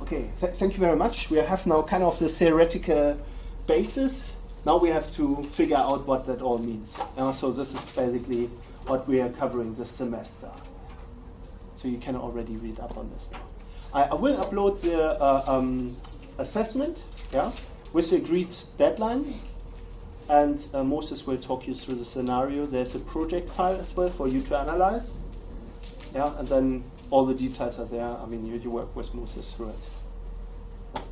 Okay, thank you very much. We have now kind of the theoretical basis. Now we have to figure out what that all means. So this is basically what we are covering this semester. So you can already read up on this now. I will upload the assessment, with the agreed deadline. And Moses will talk you through the scenario. There's a project file as well for you to analyze. And then all the details are there. I mean, you work with Moses through it.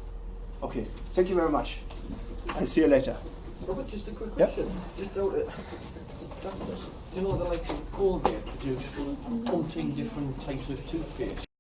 Okay, thank you very much. And see you later. Robert, just a quick question. Just out do you know what the like of Colgate produce for umpteen different types of toothpaste?